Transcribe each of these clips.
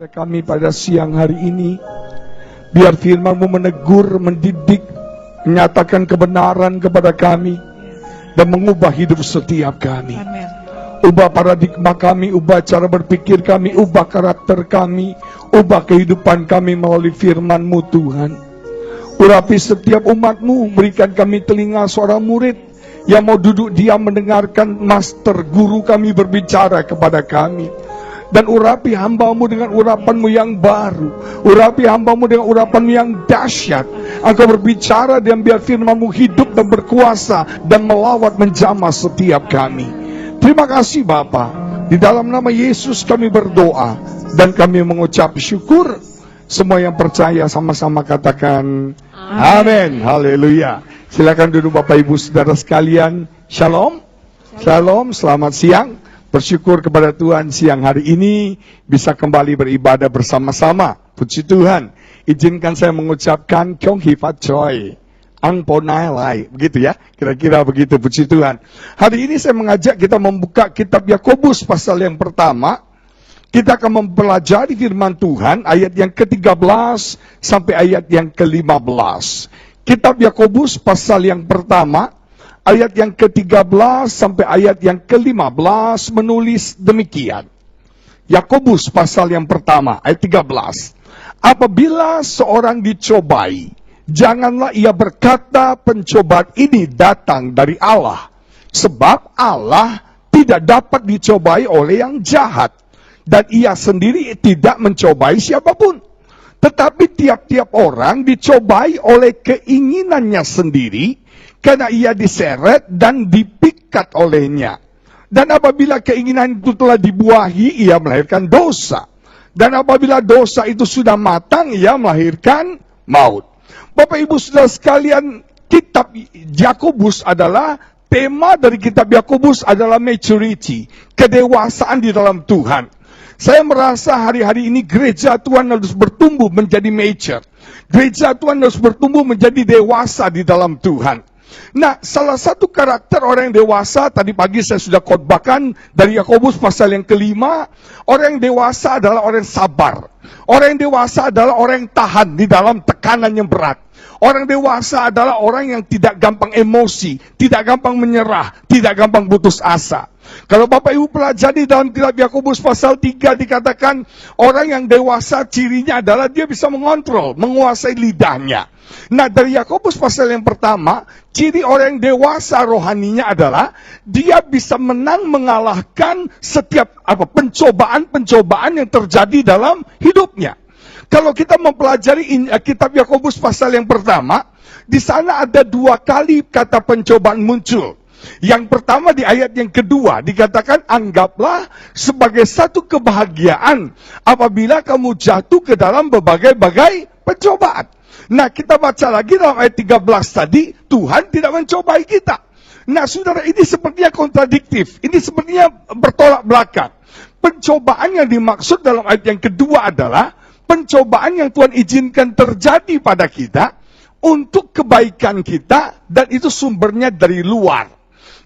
kepada kami pada siang hari ini. Biar firman-Mu menegur, mendidik, menyatakan kebenaran kepada kami, dan mengubah hidup setiap kami. Amin. Ubah paradigma kami, ubah cara berpikir kami, ubah karakter kami, ubah kehidupan kami melalui firman-Mu Tuhan. Urapi setiap umat-Mu, berikan kami telinga suara murid yang mau duduk diam mendengarkan master guru kami berbicara kepada kami. Dan urapi hamba-Mu dengan urapan-Mu yang baru, urapi hamba-Mu dengan urapan-Mu yang dahsyat. Engkau berbicara dan biar firman-Mu hidup dan berkuasa dan melawat menjamah setiap kami. Terima kasih Bapa. Di dalam nama Yesus kami berdoa dan kami mengucap syukur. Semua yang percaya sama-sama katakan amin. Haleluya. Silakan duduk Bapak Ibu Saudara sekalian. Shalom. Shalom, selamat siang. Bersyukur kepada Tuhan siang hari ini bisa kembali beribadah bersama-sama. Puji Tuhan. Izinkan saya mengucapkan Kyong Hifat Choi, Ang Ponai Lai, begitu ya. Kira-kira begitu, puji Tuhan. Hari ini saya mengajak kita membuka kitab Yakobus pasal yang pertama. Kita akan mempelajari firman Tuhan ayat yang ke-13 sampai ayat yang ke-15. Kitab Yakobus pasal yang pertama ayat yang ke-13 sampai ayat yang ke-15 menulis demikian. Yakobus pasal yang pertama ayat 13. Apabila seorang dicobai, janganlah ia berkata pencobaan ini datang dari Allah. Sebab Allah tidak dapat dicobai oleh yang jahat. Dan ia sendiri tidak mencobai siapapun. Tetapi tiap-tiap orang dicobai oleh keinginannya sendiri, karena ia diseret dan dipikat olehnya. Dan apabila keinginan itu telah dibuahi, ia melahirkan dosa. Dan apabila dosa itu sudah matang, ia melahirkan maut. Bapak Ibu Saudara sekalian, kitab Yakobus adalah, tema dari kitab Yakobus adalah maturity, kedewasaan di dalam Tuhan. Saya merasa hari-hari ini gereja Tuhan harus bertumbuh menjadi mature. Gereja Tuhan harus bertumbuh menjadi dewasa di dalam Tuhan. Nah, salah satu karakter orang yang dewasa, tadi pagi saya sudah khotbahkan dari Yakobus pasal yang kelima. Orang yang dewasa adalah orang yang sabar. Orang yang dewasa adalah orang yang tahan di dalam tekanan yang berat. Orang dewasa adalah orang yang tidak gampang emosi, tidak gampang menyerah, tidak gampang putus asa. Kalau Bapak Ibu pelajari dalam kitab Yakobus pasal 3 dikatakan orang yang dewasa cirinya adalah dia bisa mengontrol, menguasai lidahnya. Nah, dari Yakobus pasal yang pertama, ciri orang yang dewasa rohaninya adalah dia bisa menang mengalahkan setiap pencobaan-pencobaan yang terjadi dalam hidupnya. Kalau kita mempelajari kitab Yakobus pasal yang pertama, di sana ada 2 kali kata pencobaan muncul. Yang pertama di ayat yang kedua dikatakan anggaplah sebagai satu kebahagiaan apabila kamu jatuh ke dalam berbagai-bagai pencobaan. Nah, kita baca lagi dalam ayat 13 tadi, Tuhan tidak mencobai kita. Nah, saudara, ini sepertinya kontradiktif. Ini sepertinya bertolak belakang. Pencobaan yang dimaksud dalam ayat yang kedua adalah pencobaan yang Tuhan izinkan terjadi pada kita untuk kebaikan kita, dan itu sumbernya dari luar.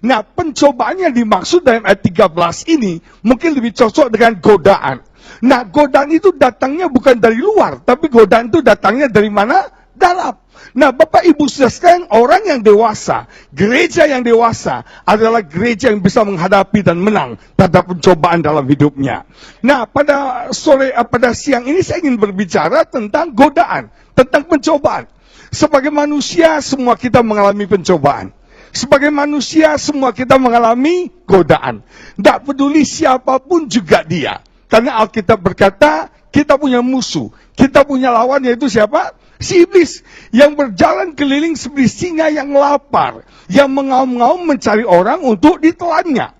Nah, pencobaan yang dimaksud dalam ayat 13 ini mungkin lebih cocok dengan godaan. Nah, godaan itu datangnya bukan dari luar, tapi godaan itu datangnya dari mana? Dalam. Nah, Bapak Ibu Saudara sekalian, orang yang dewasa, gereja yang dewasa adalah gereja yang bisa menghadapi dan menang terhadap pencobaan dalam hidupnya. Nah, pada siang ini saya ingin berbicara tentang godaan, tentang pencobaan. Sebagai manusia, semua kita mengalami pencobaan. Sebagai manusia, semua kita mengalami godaan. Tidak peduli siapapun juga dia. Karena Alkitab berkata, kita punya musuh. Kita punya lawan, yaitu siapa? Si iblis. Yang berjalan keliling seperti singa yang lapar. Yang mengaum-ngaum mencari orang untuk ditelannya.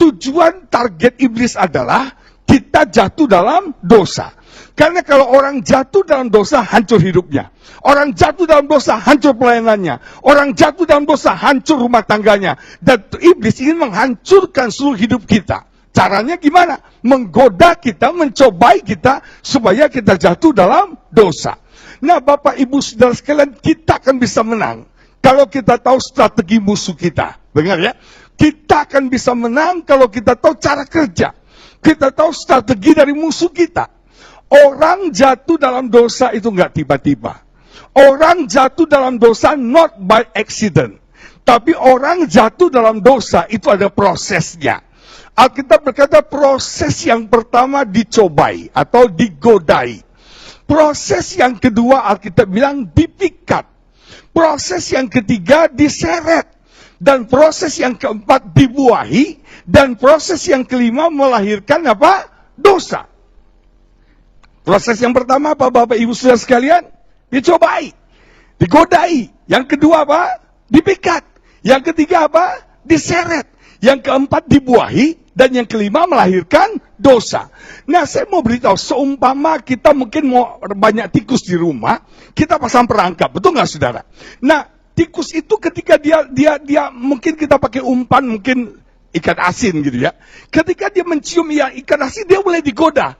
Tujuan target iblis adalah kita jatuh dalam dosa. Karena kalau orang jatuh dalam dosa, hancur hidupnya. Orang jatuh dalam dosa, hancur pelayanannya. Orang jatuh dalam dosa, hancur rumah tangganya. Dan iblis ingin menghancurkan seluruh hidup kita. Caranya gimana? Menggoda kita, mencobai kita, supaya kita jatuh dalam dosa. Nah, Bapak Ibu Saudara sekalian, kita akan bisa menang kalau kita tahu strategi musuh kita. Dengar ya? Kita akan bisa menang kalau kita tahu cara kerja. Kita tahu strategi dari musuh kita. Orang jatuh dalam dosa itu nggak tiba-tiba. Orang jatuh dalam dosa not by accident. Tapi orang jatuh dalam dosa itu ada prosesnya. Alkitab berkata proses yang pertama dicobai atau digodai. Proses yang kedua Alkitab bilang dipikat. Proses yang ketiga diseret. Dan proses yang keempat dibuahi. Dan proses yang kelima melahirkan apa? Dosa. Proses yang pertama apa Bapak Ibu Saudara sekalian? Dicobai. Digodai. Yang kedua apa? Dipikat. Yang ketiga apa? Diseret. Yang keempat dibuahi. Dan yang kelima melahirkan dosa. Nah, saya mau beritahu, seumpama kita mungkin mau banyak tikus di rumah, kita pasang perangkap, betul nggak saudara? Nah, tikus itu ketika dia mungkin kita pakai umpan, mungkin ikan asin gitu ya. Ketika dia mencium ikan asin, dia mulai digoda.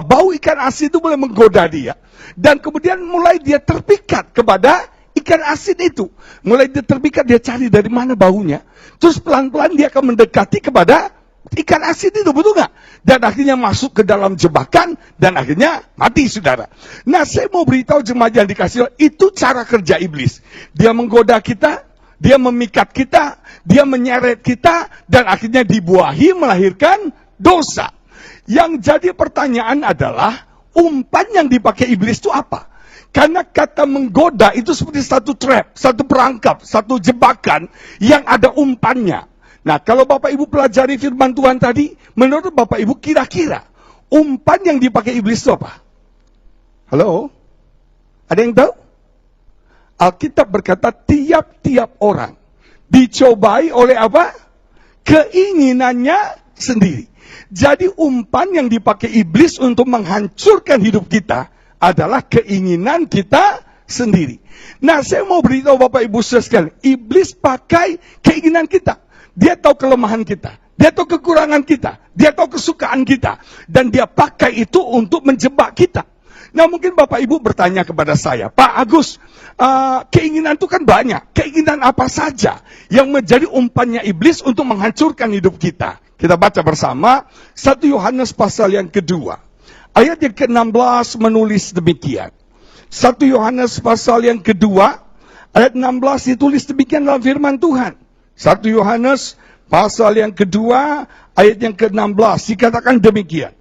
Bau ikan asin itu mulai menggoda dia. Dan kemudian mulai dia terpikat kepada ikan asin itu. Mulai dia terpikat, dia cari dari mana baunya. Terus pelan-pelan dia akan mendekati kepada ikan asin itu, betul nggak? Dan akhirnya masuk ke dalam jebakan, dan akhirnya mati, saudara. Nah, saya mau beritahu jemaat yang dikasih Allah, itu cara kerja iblis. Dia menggoda kita, dia memikat kita, dia menyeret kita, dan akhirnya dibuahi melahirkan dosa. Yang jadi pertanyaan adalah, umpan yang dipakai iblis itu apa? Karena kata menggoda itu seperti satu trap, satu perangkap, satu jebakan yang ada umpannya. Nah, kalau Bapak Ibu pelajari firman Tuhan tadi, menurut Bapak Ibu kira-kira umpan yang dipakai iblis itu apa? Halo? Ada yang tahu? Alkitab berkata tiap-tiap orang dicobai oleh apa? Keinginannya sendiri. Jadi umpan yang dipakai iblis untuk menghancurkan hidup kita adalah keinginan kita sendiri. Nah, saya mau beritahu Bapak Ibu sekalian, iblis pakai keinginan kita. Dia tahu kelemahan kita, dia tahu kekurangan kita, dia tahu kesukaan kita, dan dia pakai itu untuk menjebak kita. Nah, mungkin Bapak Ibu bertanya kepada saya, Pak Agus, keinginan itu kan banyak, keinginan apa saja yang menjadi umpannya iblis untuk menghancurkan hidup kita? Kita baca bersama 1 Yohanes pasal yang kedua. Ayat yang ke-16 menulis demikian. 1 Yohanes pasal yang kedua, ayat 16 ditulis demikian dalam firman Tuhan. 1 Yohanes pasal yang kedua, ayat yang ke-16, dikatakan demikian.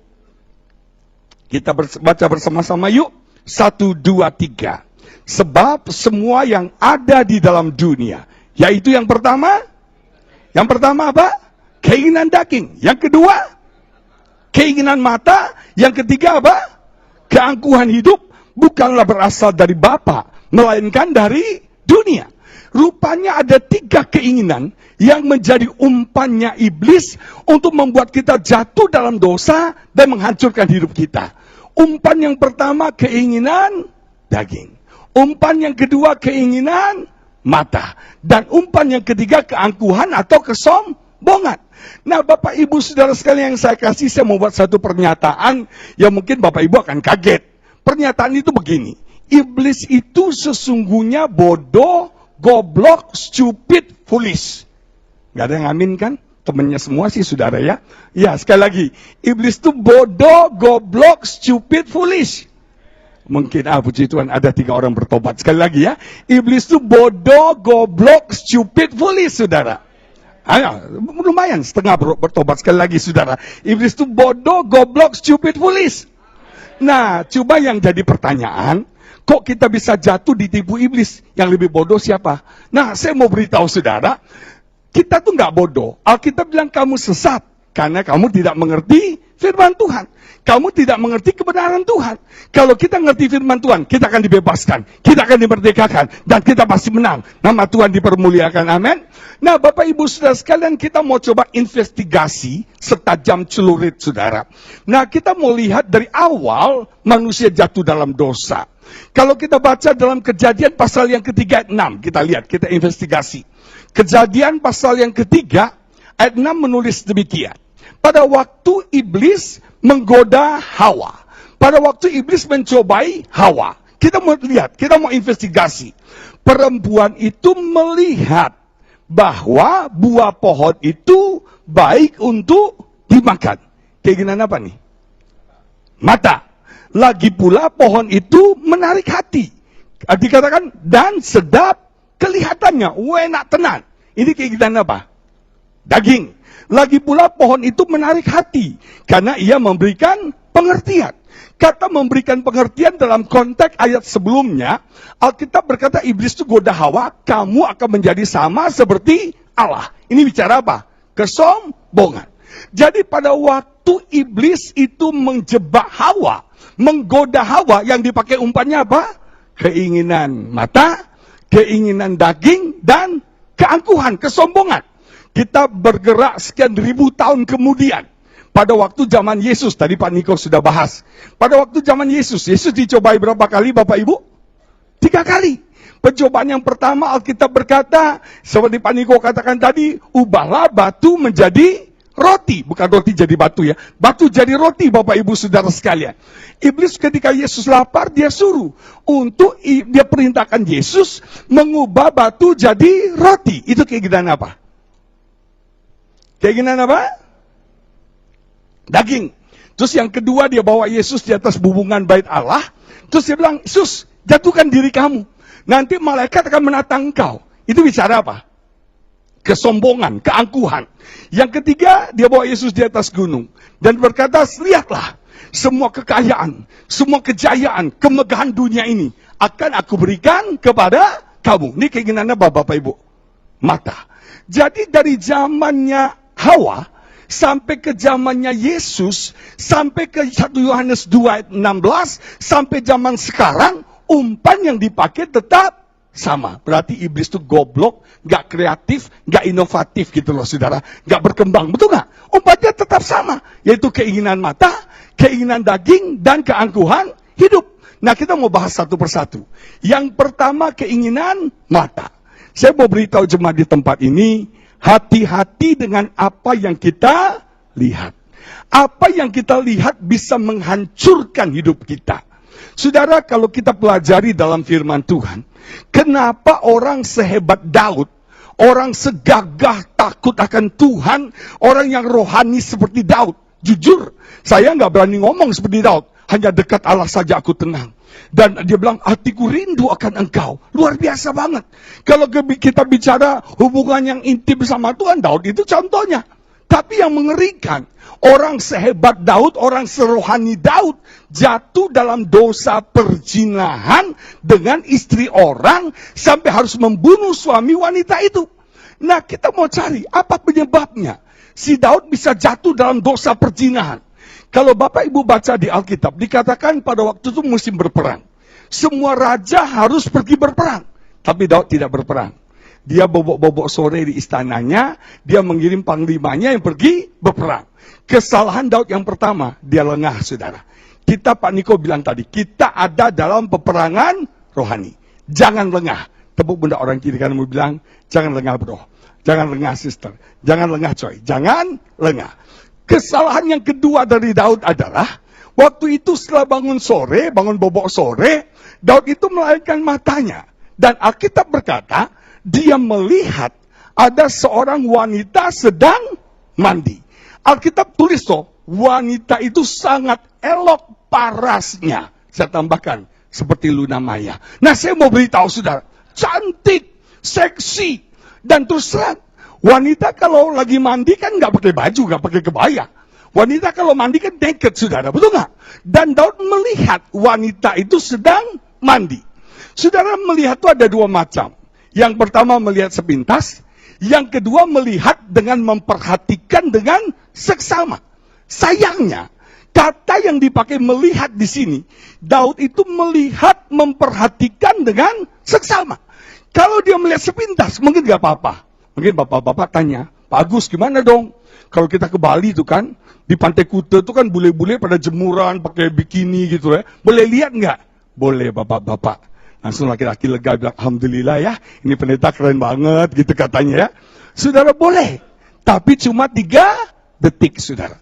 Kita baca bersama-sama yuk. 1, 2, 3. Sebab semua yang ada di dalam dunia, yaitu yang pertama apa? Keinginan daging. Yang kedua, keinginan mata. Yang ketiga apa? Keangkuhan hidup bukanlah berasal dari Bapa, melainkan dari dunia. Rupanya ada 3 keinginan yang menjadi umpannya iblis untuk membuat kita jatuh dalam dosa dan menghancurkan hidup kita. Umpan yang pertama keinginan daging. Umpan yang kedua keinginan mata. Dan umpan yang ketiga keangkuhan atau kesombongan. Nah, Bapak Ibu Saudara sekalian yang saya kasih, saya mau buat satu pernyataan yang mungkin Bapak Ibu akan kaget. Pernyataan itu begini. Iblis itu sesungguhnya bodoh, goblok, stupid, foolish. Gak ada yang amin kan? Temennya semua sih saudara ya. Ya, sekali lagi. Iblis itu bodoh, goblok, stupid, foolish. Mungkin, puji Tuhan ada 3 orang bertobat. Sekali lagi ya. Iblis itu bodoh, goblok, stupid, foolish, saudara. Lumayan setengah bertobat. Sekali lagi saudara. Iblis itu bodoh, goblok, stupid, foolish. Nah, coba yang jadi pertanyaan, kok kita bisa jatuh ditipu iblis? Yang lebih bodoh siapa? Nah, saya mau beritahu saudara, kita tuh nggak bodoh. Alkitab bilang kamu sesat karena kamu tidak mengerti firman Tuhan. Kamu tidak mengerti kebenaran Tuhan. Kalau kita ngerti firman Tuhan, kita akan dibebaskan, kita akan dimerdekakan, dan kita pasti menang. Nama Tuhan dipermuliakan, amin. Nah, Bapak Ibu Saudara sekalian, kita mau coba investigasi setajam celurit saudara. Nah, kita mau lihat dari awal manusia jatuh dalam dosa. Kalau kita baca dalam Kejadian pasal yang ketiga ayat 6, kita lihat, kita investigasi. Kejadian pasal yang ketiga ayat 6 menulis demikian. Pada waktu iblis menggoda Hawa, pada waktu iblis mencobai Hawa, kita mau lihat, kita mau investigasi. Perempuan itu melihat bahwa buah pohon itu baik untuk dimakan. Keinginan apa nih? Mata. Lagi pula pohon itu menarik hati. Dikatakan, dan sedap kelihatannya. Enak tenan. Ini keinginan apa? Daging. Lagi pula pohon itu menarik hati. Karena ia memberikan pengertian. Kata memberikan pengertian dalam konteks ayat sebelumnya, Alkitab berkata iblis itu goda Hawa, kamu akan menjadi sama seperti Allah. Ini bicara apa? Kesombongan. Jadi pada waktu iblis itu menjebak Hawa, menggoda Hawa, yang dipakai umpannya apa? Keinginan mata, keinginan daging, dan keangkuhan, kesombongan. Kita bergerak sekian ribu tahun kemudian. Pada waktu zaman Yesus, tadi Pak Niko sudah bahas. Pada waktu zaman Yesus dicobai berapa kali Bapak Ibu? 3 kali. Pencobaan yang pertama Alkitab berkata, seperti Pak Niko katakan tadi, ubahlah batu menjadi roti. Bukan roti jadi batu ya. Batu jadi roti Bapak Ibu Saudara sekalian. Iblis ketika Yesus lapar, dia suruh. Dia perintahkan Yesus mengubah batu jadi roti. Itu keinginan apa? Keinginan apa? Daging. Terus yang kedua dia bawa Yesus di atas bubungan bait Allah. Terus dia bilang, Yesus, jatuhkan diri kamu. Nanti malaikat akan menatang engkau. Itu bicara apa? Kesombongan, keangkuhan. Yang ketiga, dia bawa Yesus di atas gunung. Dan berkata, lihatlah, semua kekayaan, semua kejayaan, kemegahan dunia ini akan aku berikan kepada kamu. Ini keinginannya Bapak Ibu. Mata. Jadi dari zamannya Hawa, sampai ke zamannya Yesus, sampai ke 1 Yohanes 2 ayat 16, sampai zaman sekarang, umpan yang dipakai tetap sama. Berarti iblis itu goblok, gak kreatif, gak inovatif gitu loh saudara. Gak berkembang, betul gak? Umpannya tetap sama, yaitu keinginan mata, keinginan daging, dan keangkuhan hidup. Nah kita mau bahas satu persatu. Yang pertama keinginan mata. Saya mau beritahu jemaat di tempat ini, hati-hati dengan apa yang kita lihat. Apa yang kita lihat bisa menghancurkan hidup kita. Saudara, kalau kita pelajari dalam firman Tuhan, kenapa orang sehebat Daud, orang segagah takut akan Tuhan, orang yang rohani seperti Daud, jujur, saya nggak berani ngomong seperti Daud, hanya dekat Allah saja aku tenang. Dan dia bilang, hatiku rindu akan engkau. Luar biasa banget. Kalau kita bicara hubungan yang intim sama Tuhan, Daud itu contohnya. Tapi yang mengerikan, orang sehebat Daud, orang serohani Daud, jatuh dalam dosa perzinahan dengan istri orang, sampai harus membunuh suami wanita itu. Nah kita mau cari, apa penyebabnya? Si Daud bisa jatuh dalam dosa perzinahan. Kalau Bapak Ibu baca di Alkitab, dikatakan pada waktu itu musim berperang. Semua raja harus pergi berperang. Tapi Daud tidak berperang. Dia bobok-bobok sore di istananya, dia mengirim panglimanya yang pergi berperang. Kesalahan Daud yang pertama, dia lengah saudara. Kita Pak Niko bilang tadi, kita ada dalam peperangan rohani. Jangan lengah. Tepuk bunda orang kiri kanan mau bilang, jangan lengah bro. Jangan lengah sister. Jangan lengah coy. Jangan lengah. Kesalahan yang kedua dari Daud adalah, waktu itu setelah bangun sore, bangun bobok sore, Daud itu melahirkan matanya. Dan Alkitab berkata, dia melihat ada seorang wanita sedang mandi. Alkitab tulis loh, wanita itu sangat elok parasnya. Saya tambahkan, seperti Luna Maya. Nah saya mau beritahu saudara, cantik, seksi, dan terus terang, wanita kalau lagi mandi kan nggak pakai baju, nggak pakai kebaya. Wanita kalau mandi kan naked, saudara, betul nggak? Dan Daud melihat wanita itu sedang mandi. Saudara melihat itu ada dua macam. Yang pertama melihat sepintas, yang kedua melihat dengan memperhatikan dengan seksama. Sayangnya, kata yang dipakai melihat di sini, Daud itu melihat, memperhatikan dengan seksama. Kalau dia melihat sepintas, mungkin nggak apa-apa. Mungkin bapak-bapak tanya, Pak Agus gimana dong? Kalau kita ke Bali itu kan, di Pantai Kuta itu kan bule-bule pada jemuran, pakai bikini gitu ya. Boleh lihat nggak? Boleh bapak-bapak. Langsung laki-laki lega bilang, alhamdulillah ya, ini pendeta keren banget gitu katanya ya. Saudara boleh, tapi cuma 3 detik saudara.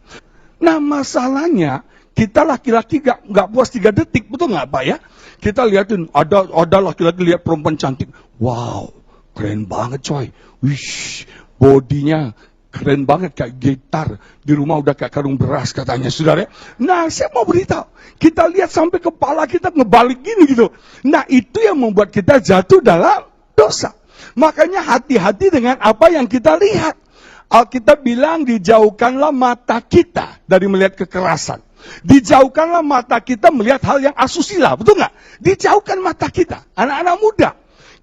Nah masalahnya, kita laki-laki nggak puas 3 detik, betul nggak Pak ya? Kita lihatin, ada laki-laki lihat perempuan cantik, wow, keren banget coy. Wish, bodinya Keren banget, kayak gitar. Di rumah udah kayak karung beras katanya, saudara. Nah, saya mau beritahu. Kita lihat sampai kepala kita ngebalik gini gitu. Nah, itu yang membuat kita jatuh dalam dosa. Makanya hati-hati dengan apa yang kita lihat. Alkitab bilang, dijauhkanlah mata kita dari melihat kekerasan. Dijauhkanlah mata kita melihat hal yang asusila, betul nggak? Dijauhkan mata kita, anak-anak muda.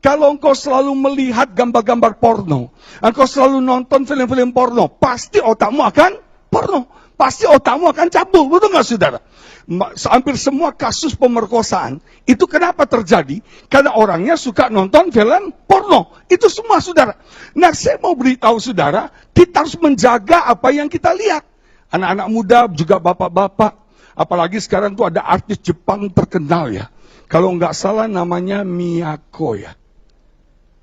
Kalau engkau selalu melihat gambar-gambar porno, engkau selalu nonton film-film porno, pasti otakmu akan porno. Pasti otakmu akan cabul, betul nggak saudara? Hampir semua kasus pemerkosaan, itu kenapa terjadi? Karena orangnya suka nonton film porno. Itu semua saudara. Nah, saya mau beritahu saudara, kita harus menjaga apa yang kita lihat. Anak-anak muda, juga bapak-bapak. Apalagi sekarang tuh ada artis Jepang terkenal ya. Kalau nggak salah namanya Miyako ya.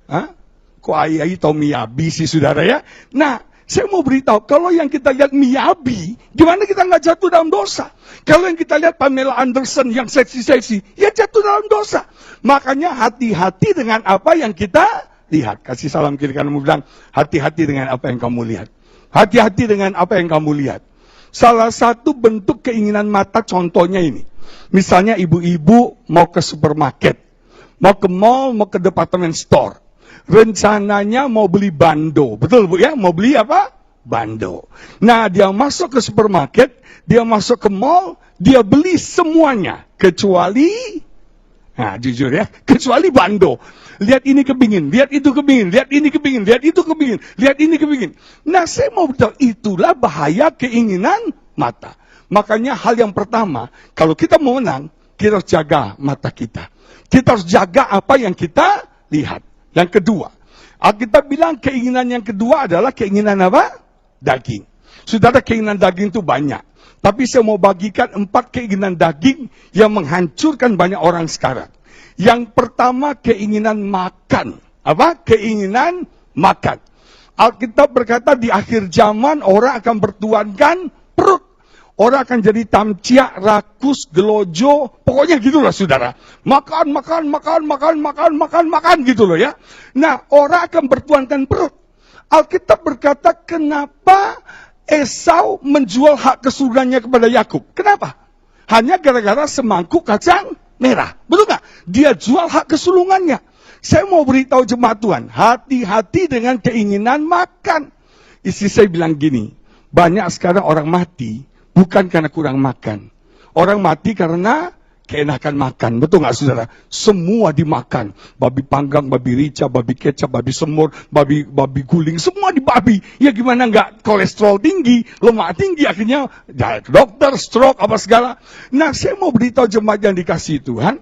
Hah? Kok Ayai atau Miyabi sih saudara ya? Nah, saya mau beritahu, kalau yang kita lihat Miyabi, gimana kita nggak jatuh dalam dosa? Kalau yang kita lihat Pamela Anderson yang seksi-seksi, ya jatuh dalam dosa. Makanya hati-hati dengan apa yang kita lihat. Kasih salam kiri kananmu bilang, hati-hati dengan apa yang kamu lihat. Hati-hati dengan apa yang kamu lihat. Salah satu bentuk keinginan mata contohnya ini. Misalnya ibu-ibu mau ke supermarket, mau ke mall, mau ke department store. Rencananya mau beli bando, betul Bu ya? Mau beli apa? Bando. Nah, dia masuk ke supermarket, dia masuk ke mall, dia beli semuanya kecuali, nah jujur ya, kecuali bando. Lihat ini kepingin, lihat itu kepingin, lihat ini kepingin, lihat itu kepingin, lihat ini kepingin. Nah, saya mau beritahu, itulah bahaya keinginan mata. Makanya hal yang pertama, kalau kita mau menang, kita harus jaga mata kita. Kita harus jaga apa yang kita lihat. Yang kedua, Alkitab bilang keinginan yang kedua adalah keinginan apa? Daging. Saudara, keinginan daging itu banyak. Tapi saya mau bagikan 4 keinginan daging yang menghancurkan banyak orang sekarang. Yang pertama, keinginan makan. Apa? Keinginan makan. Alkitab berkata di akhir zaman orang akan bertuankan perut. Orang akan jadi tamciak, rakus, gelojo, pokoknya gitulah saudara. Makan gitu loh ya. Nah, orang akan bertuankan perut. Alkitab berkata, kenapa Esau menjual hak kesurgaannya kepada Yakub? Kenapa? Hanya gara-gara semangkuk kacang merah. Betul nggak? Dia jual hak kesulungannya. Saya mau beritahu jemaat Tuhan, hati-hati dengan keinginan makan. Istri saya bilang gini, banyak sekarang orang mati, bukan karena kurang makan. Orang mati karena keenakan makan. Betul nggak saudara? Semua dimakan. Babi panggang, babi rica, babi kecap, babi semur, babi guling. Semua di babi. Ya gimana nggak kolesterol tinggi, lemak tinggi. Akhirnya ya, dokter, stroke, apa segala. Nah, saya mau beritahu jemaat yang dikasihi Tuhan.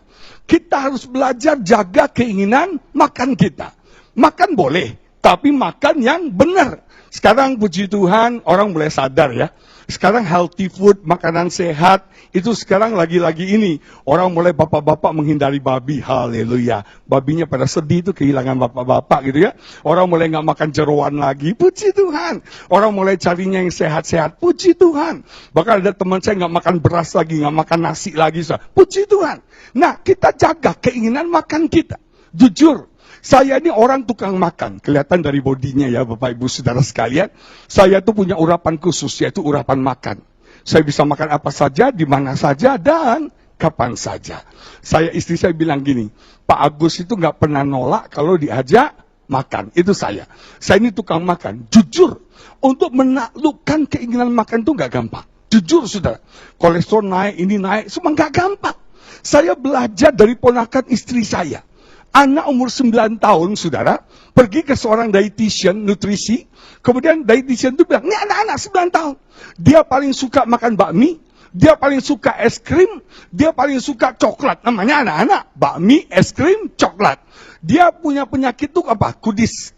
Kita harus belajar jaga keinginan makan kita. Makan boleh, tapi makan yang benar. Sekarang puji Tuhan orang mulai sadar ya. Sekarang healthy food, makanan sehat, itu sekarang lagi-lagi ini. Orang mulai bapak-bapak menghindari babi, haleluya. Babinya pada sedih itu kehilangan bapak-bapak gitu ya. Orang mulai nggak makan jeroan lagi, puji Tuhan. Orang mulai carinya yang sehat-sehat, puji Tuhan. Bahkan ada teman saya nggak makan beras lagi, nggak makan nasi lagi, puji Tuhan. Nah, kita jaga keinginan makan kita. Jujur. Saya ini orang tukang makan, kelihatan dari bodinya ya Bapak Ibu Saudara sekalian. Saya tuh punya urapan khusus, yaitu urapan makan. Saya bisa makan apa saja, di mana saja, dan kapan saja. Istri saya bilang gini, Pak Agus itu nggak pernah nolak kalau diajak makan, itu saya. Saya ini tukang makan, jujur. Untuk menaklukkan keinginan makan itu nggak gampang. Jujur saudara, kolesterol naik, ini naik, semua nggak gampang. Saya belajar dari ponakan istri saya. Anak umur 9 tahun, saudara, pergi ke seorang dietitian, nutrisi. Kemudian dietitian itu bilang, ini anak-anak 9 tahun. Dia paling suka makan bakmi, dia paling suka es krim, dia paling suka coklat. Namanya anak-anak, bakmi, es krim, coklat. Dia punya penyakit itu apa? Kudis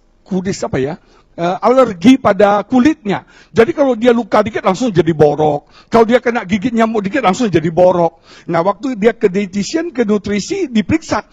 apa ya? Alergi pada kulitnya. Jadi kalau dia luka dikit langsung jadi borok. Kalau dia kena gigit nyamuk dikit langsung jadi borok. Nah, waktu dia ke dietitian, ke nutrisi, diperiksa.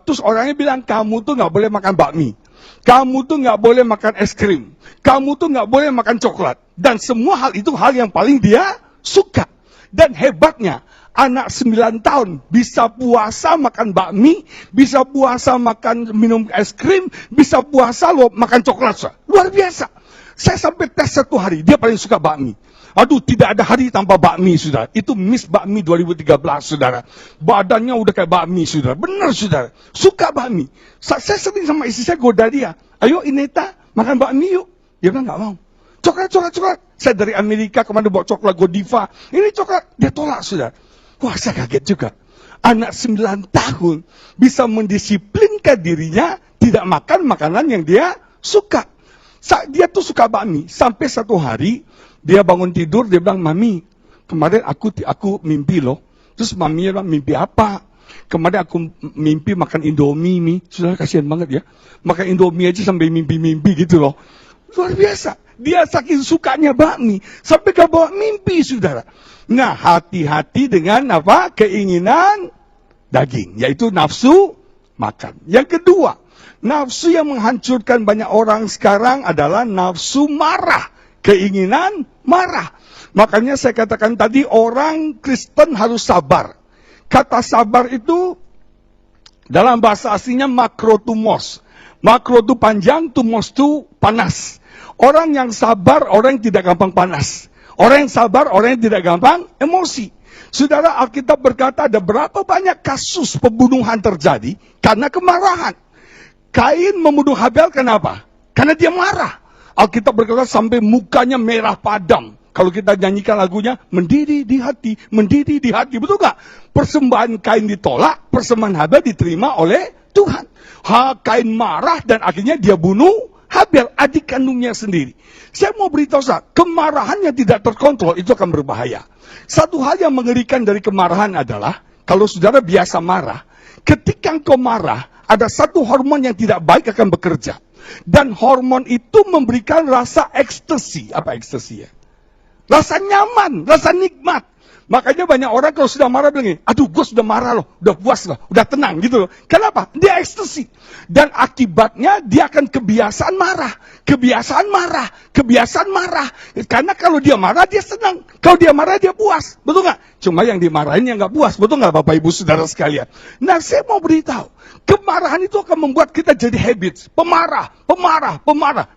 Terus orangnya bilang, kamu tuh nggak boleh makan bakmi. Kamu tuh nggak boleh makan es krim. Kamu tuh nggak boleh makan coklat. Dan semua hal itu hal yang paling dia suka. Dan hebatnya, anak 9 tahun bisa puasa makan bakmi, bisa puasa makan minum es krim, bisa puasa makan coklat. Luar biasa. Saya sampai tes 1 hari, dia paling suka bakmi. Aduh, tidak ada hari tanpa bakmi, saudara. Itu Miss Bakmi 2013, saudara. Badannya udah kayak bakmi, saudara. Benar, saudara. Suka bakmi. Saya sering sama istri saya goda dia. Ayo, Ineta, makan bakmi yuk. Dia bilang, nggak mau. Coklat. Saya dari Amerika kemana bawa coklat Godiva. Ini coklat. Dia tolak, saudara. Wah, saya kaget juga. Anak 9 tahun bisa mendisiplinkan dirinya tidak makan makanan yang dia suka. Dia tuh suka bakmi. Sampai 1 hari, dia bangun tidur, dia bilang, Mami, kemarin aku mimpi loh. Terus maminya bilang, mimpi apa? Kemarin aku mimpi makan Indomie, Mi. Saudara, kasihan banget ya. Makan Indomie aja sampai mimpi-mimpi gitu loh. Luar biasa. Dia saking sukanya bakmi. Sampai ke bawah mimpi, saudara. Nah, hati-hati dengan apa? Keinginan daging. Yaitu nafsu makan. Yang kedua, nafsu yang menghancurkan banyak orang sekarang adalah nafsu marah. Keinginan marah. Makanya saya katakan tadi, orang Kristen harus sabar. Kata sabar itu dalam bahasa aslinya makrotumos. Makro itu panjang, tumos itu panas. Orang yang sabar, orang yang tidak gampang panas. Orang yang sabar, orang yang tidak gampang emosi. Saudara, Alkitab berkata ada berapa banyak kasus pembunuhan terjadi karena kemarahan. Kain membunuh Habel kenapa? Karena dia marah. Alkitab berkata sampai mukanya merah padam. Kalau kita nyanyikan lagunya, mendidih di hati, mendidih di hati. Betul gak? Persembahan Kain ditolak, persembahan Habel diterima oleh Tuhan. Kain marah dan akhirnya dia bunuh Habel, adik kandungnya sendiri. Saya mau beritahu saudara, kemarahan yang tidak terkontrol itu akan berbahaya. Satu hal yang mengerikan dari kemarahan adalah, kalau saudara biasa marah, ketika engkau marah, ada satu hormon yang tidak baik akan bekerja. Dan hormon itu memberikan rasa ekstasi. Apa ekstasi ya? Rasa nyaman, rasa nikmat. Makanya banyak orang kalau sudah marah bilang gini, aduh gue sudah marah loh, udah puas loh, udah tenang gitu loh. Kenapa? Dia ekstasi. Dan akibatnya dia akan kebiasaan marah. Kebiasaan marah. Karena kalau dia marah dia senang. Kalau dia marah dia puas. Betul gak? Cuma yang dimarahin yang gak puas. Betul gak Bapak Ibu Saudara sekalian? Nah, saya mau beritahu. Kemarahan itu akan membuat kita jadi habits. Pemarah.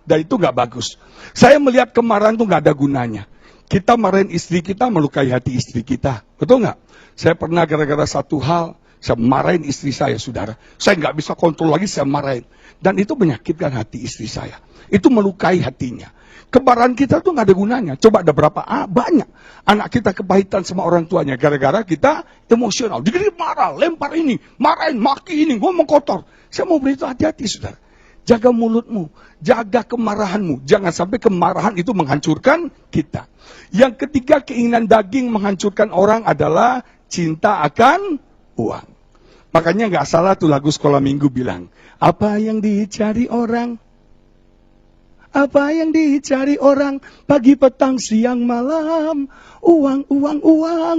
Dan itu gak bagus. Saya melihat kemarahan itu gak ada gunanya. Kita marahin istri kita, melukai hati istri kita. Betul nggak? Saya pernah gara-gara satu hal, saya marahin istri saya, saudara. Saya nggak bisa kontrol lagi, saya marahin. Dan itu menyakitkan hati istri saya. Itu melukai hatinya. Kemarahan kita tuh nggak ada gunanya. Coba ada berapa? Banyak. Anak kita kepahitan sama orang tuanya. Gara-gara kita emosional. Jadi marah, lempar ini, marahin, maki ini, ngomong kotor. Saya mau beritahu hati-hati, saudara. Jaga mulutmu, jaga kemarahanmu. Jangan sampai kemarahan itu menghancurkan kita. Yang ketiga, keinginan daging menghancurkan orang adalah cinta akan uang. Makanya nggak salah tuh lagu sekolah minggu bilang, apa yang dicari orang? Apa yang dicari orang? Pagi, petang, siang, malam. Uang.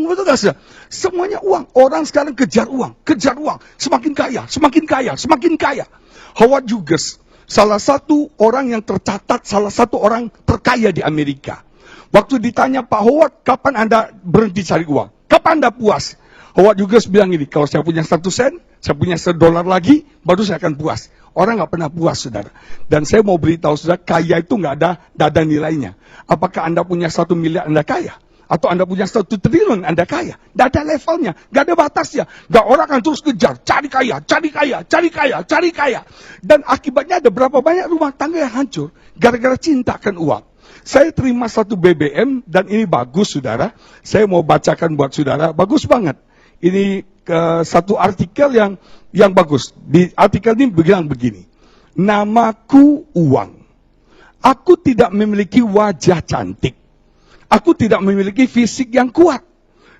Betul gak sih? Semuanya uang. Orang sekarang kejar uang. Semakin kaya. Howard Hughes, salah satu orang yang tercatat, salah satu orang terkaya di Amerika. Waktu ditanya, Pak Howard, kapan Anda berhenti cari uang? Kapan Anda puas? Howard Hughes bilang ini, kalau saya punya 1 sen, saya punya $1 lagi, baru saya akan puas. Orang nggak pernah puas, saudara. Dan saya mau beritahu saudara, kaya itu nggak ada nilainya. Apakah Anda punya 1 miliar Anda kaya? Atau Anda punya 1 triliun Anda kaya? Nggak ada levelnya, nggak ada batasnya. Nggak, orang akan terus kejar, cari kaya. Dan akibatnya ada berapa banyak rumah tangga yang hancur gara-gara cinta akan uang. Saya terima 1 BBM dan ini bagus, saudara. Saya mau bacakan buat saudara, bagus banget. Ini satu artikel yang bagus. Di artikel ini bilang begini. Namaku uang. Aku tidak memiliki wajah cantik. Aku tidak memiliki fisik yang kuat.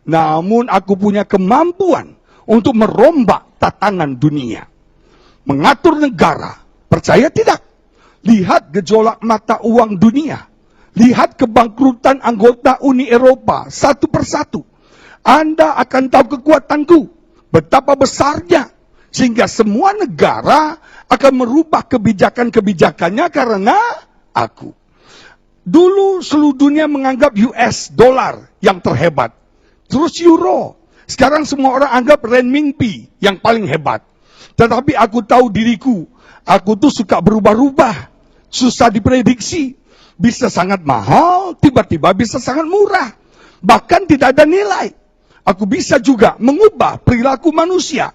Namun aku punya kemampuan untuk merombak tatanan dunia. Mengatur negara. Percaya tidak? Lihat gejolak mata uang dunia. Lihat kebangkrutan anggota Uni Eropa satu persatu. Anda akan tahu kekuatanku. Betapa besarnya. Sehingga semua negara akan merubah kebijakan-kebijakannya karena aku. Dulu seluruh dunia menganggap US dolar yang terhebat. Terus euro. Sekarang semua orang anggap renminbi yang paling hebat. Tetapi aku tahu diriku. Aku tuh suka berubah-ubah. Susah diprediksi. bisa sangat mahal, tiba-tiba bisa sangat murah. Bahkan tidak ada nilai. Aku bisa juga mengubah perilaku manusia.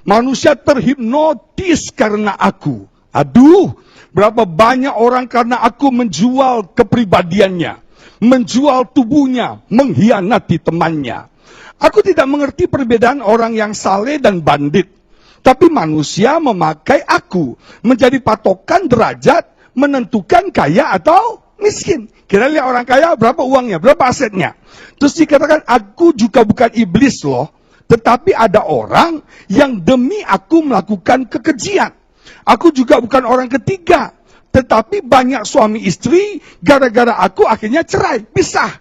Manusia terhipnotis karena aku. Aduh, berapa banyak orang karena aku menjual kepribadiannya, menjual tubuhnya, mengkhianati temannya. Aku tidak mengerti perbedaan orang yang saleh dan bandit. Tapi manusia memakai aku menjadi patokan derajat, menentukan kaya atau miskin. Kita lihat orang kaya, berapa uangnya, berapa asetnya. Terus dikatakan, aku juga bukan iblis loh. Tetapi ada orang yang demi aku melakukan kekejian. Aku juga bukan orang ketiga. Tetapi banyak suami istri, gara-gara aku akhirnya cerai, pisah.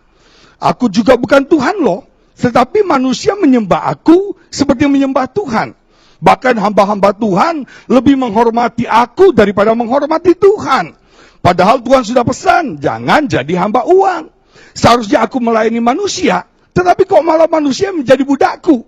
Aku juga bukan Tuhan loh. Tetapi manusia menyembah aku seperti menyembah Tuhan. Bahkan hamba-hamba Tuhan lebih menghormati aku daripada menghormati Tuhan. Padahal Tuhan sudah pesan, jangan jadi hamba uang. Seharusnya aku melayani manusia, tetapi kok malah manusia menjadi budakku.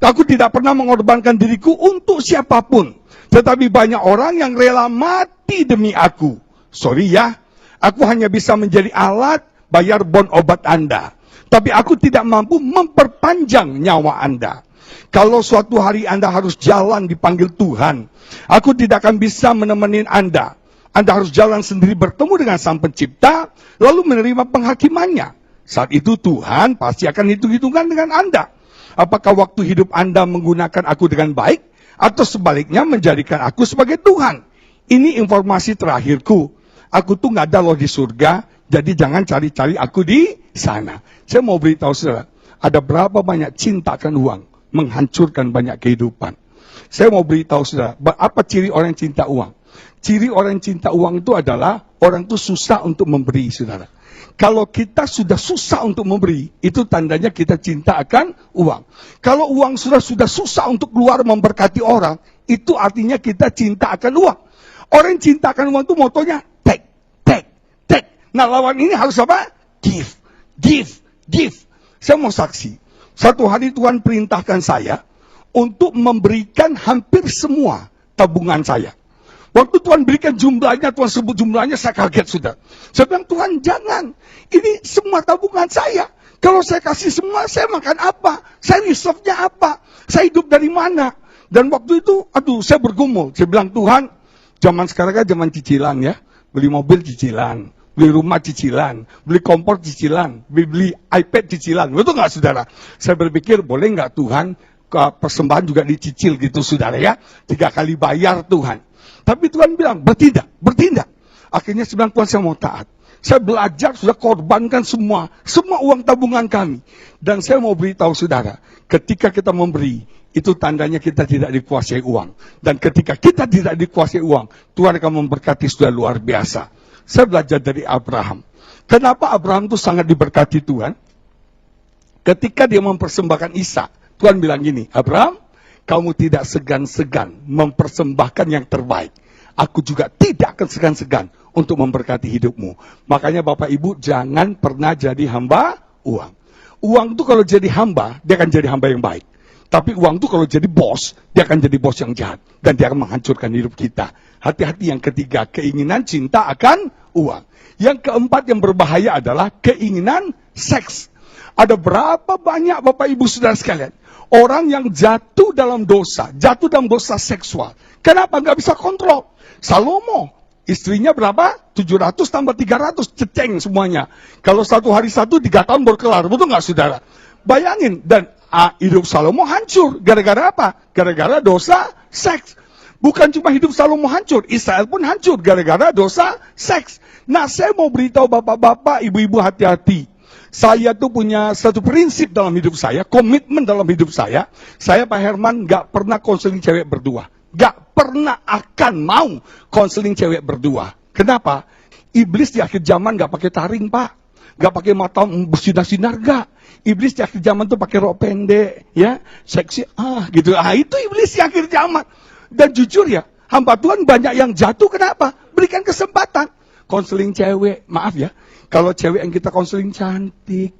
Aku tidak pernah mengorbankan diriku untuk siapapun. Tetapi banyak orang yang rela mati demi aku. Sorry ya, aku hanya bisa menjadi alat bayar bon obat Anda. Tapi aku tidak mampu memperpanjang nyawa Anda. Kalau suatu hari Anda harus jalan dipanggil Tuhan, aku tidak akan bisa menemani Anda. Anda harus jalan sendiri bertemu dengan Sang Pencipta, lalu menerima penghakimannya. Saat itu Tuhan pasti akan hitung-hitungan dengan Anda. Apakah waktu hidup Anda menggunakan aku dengan baik, atau sebaliknya menjadikan aku sebagai Tuhan? Ini informasi terakhirku. Aku tuh nggak ada loh di surga, jadi jangan cari-cari aku di sana. Saya mau beritahu saudara, ada berapa banyak cinta akan uang, menghancurkan banyak kehidupan. Saya mau beritahu saudara, apa ciri orang yang cinta uang? Ciri orang yang cinta uang itu adalah, orang itu susah untuk memberi, saudara. Kalau kita sudah susah untuk memberi, itu tandanya kita cinta akan uang. Kalau uang sudah susah untuk keluar memberkati orang, itu artinya kita cinta akan uang. Orang yang cinta akan uang itu motonya, take, take, take. Nah lawan ini harus apa? Give, give, give. Saya mau saksi. Satu hari Tuhan perintahkan saya untuk memberikan hampir semua tabungan saya. Waktu Tuhan berikan jumlahnya, Tuhan sebut jumlahnya, saya kaget sudah. Saya bilang, Tuhan jangan. Ini semua tabungan saya. Kalau saya kasih semua, saya makan apa? Saya reserve-nya apa? Saya hidup dari mana? Dan waktu itu, saya bergumul. Saya bilang, Tuhan, zaman sekarang kan zaman cicilan ya. Beli mobil cicilan, beli rumah cicilan, beli kompor cicilan, beli iPad cicilan. Betul nggak saudara? Saya berpikir, boleh nggak Tuhan, persembahan juga dicicil gitu saudara ya. 3 kali bayar Tuhan. Tapi Tuhan bilang, bertindak, bertindak. Akhirnya saya bilang, Tuhan saya mau taat. Saya belajar, sudah korbankan semua uang tabungan kami. Dan saya mau beritahu saudara, ketika kita memberi, itu tandanya kita tidak dikuasai uang. Dan ketika kita tidak dikuasai uang, Tuhan akan memberkati sudah luar biasa. Saya belajar dari Abraham. Kenapa Abraham itu sangat diberkati Tuhan? Ketika dia mempersembahkan Ishak, Tuhan bilang gini, Abraham, kamu tidak segan-segan mempersembahkan yang terbaik. Aku juga tidak akan segan-segan untuk memberkati hidupmu. Makanya Bapak Ibu jangan pernah jadi hamba uang. Uang itu kalau jadi hamba, dia akan jadi hamba yang baik. Tapi uang itu kalau jadi bos, dia akan jadi bos yang jahat. Dan dia akan menghancurkan hidup kita. Hati-hati yang ketiga, keinginan cinta akan uang. Yang keempat yang berbahaya adalah keinginan seks. Ada berapa banyak Bapak Ibu Saudara sekalian, orang yang jatuh dalam dosa seksual. Kenapa? Nggak bisa kontrol. Salomo, istrinya berapa? 700 tambah 300, ceceng semuanya. Kalau 1 hari 1, 3 tahun baru kelar. Betul nggak saudara? Bayangin, dan hidup Salomo hancur. Gara-gara apa? Gara-gara dosa seks. Bukan cuma hidup Salomo hancur, Israel pun hancur gara-gara dosa seks. Nah, saya mau beritahu bapak-bapak, ibu-ibu hati-hati. Saya tuh punya satu prinsip dalam hidup saya, komitmen dalam hidup saya. Saya Pak Herman gak pernah konseling cewek berdua. Gak pernah akan mau konseling cewek berdua. Kenapa? Iblis di akhir zaman gak pakai taring Pak. Gak pakai mata bersinar-sinar gak. Iblis di akhir zaman tuh pakai rok pendek, ya, seksi, gitu. Itu iblis di akhir zaman. Dan jujur ya, hamba Tuhan banyak yang jatuh. Kenapa? Berikan kesempatan. Konseling cewek, maaf ya. Kalau cewek yang kita konseling cantik,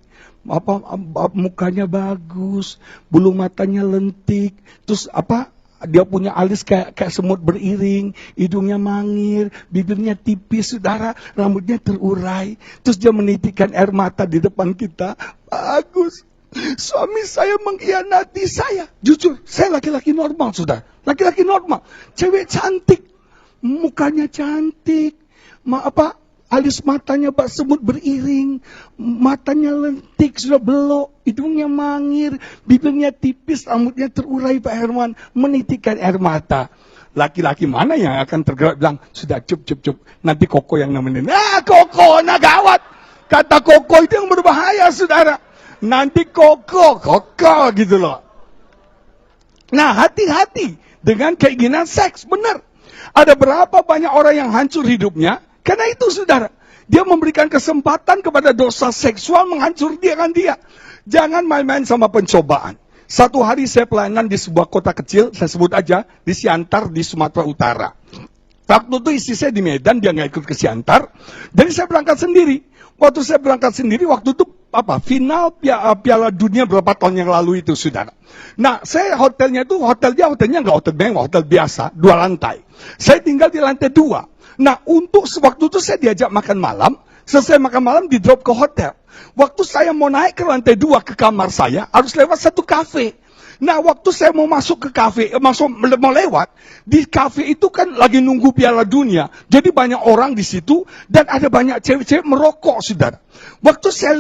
mukanya bagus, bulu matanya lentik, terus Dia punya alis kayak semut beriring, hidungnya mangir, bibirnya tipis, saudara, rambutnya terurai. Terus dia menitikkan air mata di depan kita. Pak Agus, suami saya mengkhianati saya. Jujur, saya laki-laki normal, saudara. Laki-laki normal. Cewek cantik, mukanya cantik. Alis matanya bak semut beriring, matanya lentik, sudah belok, hidungnya mangir, bibirnya tipis, rambutnya terurai Pak Herman, menitikkan air mata. Laki-laki mana yang akan tergerak bilang, sudah cup, nanti Koko yang nemenin. Koko, gawat. Kata Koko itu yang berbahaya, saudara. Nanti Koko gitu loh. Nah, hati-hati dengan keinginan seks, benar. Ada berapa banyak orang yang hancur hidupnya, karena itu, saudara, dia memberikan kesempatan kepada dosa seksual menghancurkan dia. Jangan main-main sama pencobaan. Satu hari saya pelayanan di sebuah kota kecil, saya sebut aja, di Siantar di Sumatera Utara. Waktu itu istri saya di Medan, dia nggak ikut ke Siantar. Jadi saya berangkat sendiri. Waktu saya berangkat sendiri, waktu itu final Piala Dunia berapa tahun yang lalu itu, saudara. Nah, saya hotelnya nggak hotel mewah, hotel biasa, 2 lantai. Saya tinggal di lantai 2. Nah, untuk waktu itu saya diajak makan malam, selesai makan malam di drop ke hotel. Waktu saya mau naik ke lantai 2 ke kamar saya, harus lewat satu kafe. Nah, waktu saya mau masuk ke kafe, mau lewat, di kafe itu kan lagi nunggu Piala Dunia. Jadi banyak orang di situ, dan ada banyak cewek-cewek merokok, saudara. Waktu saya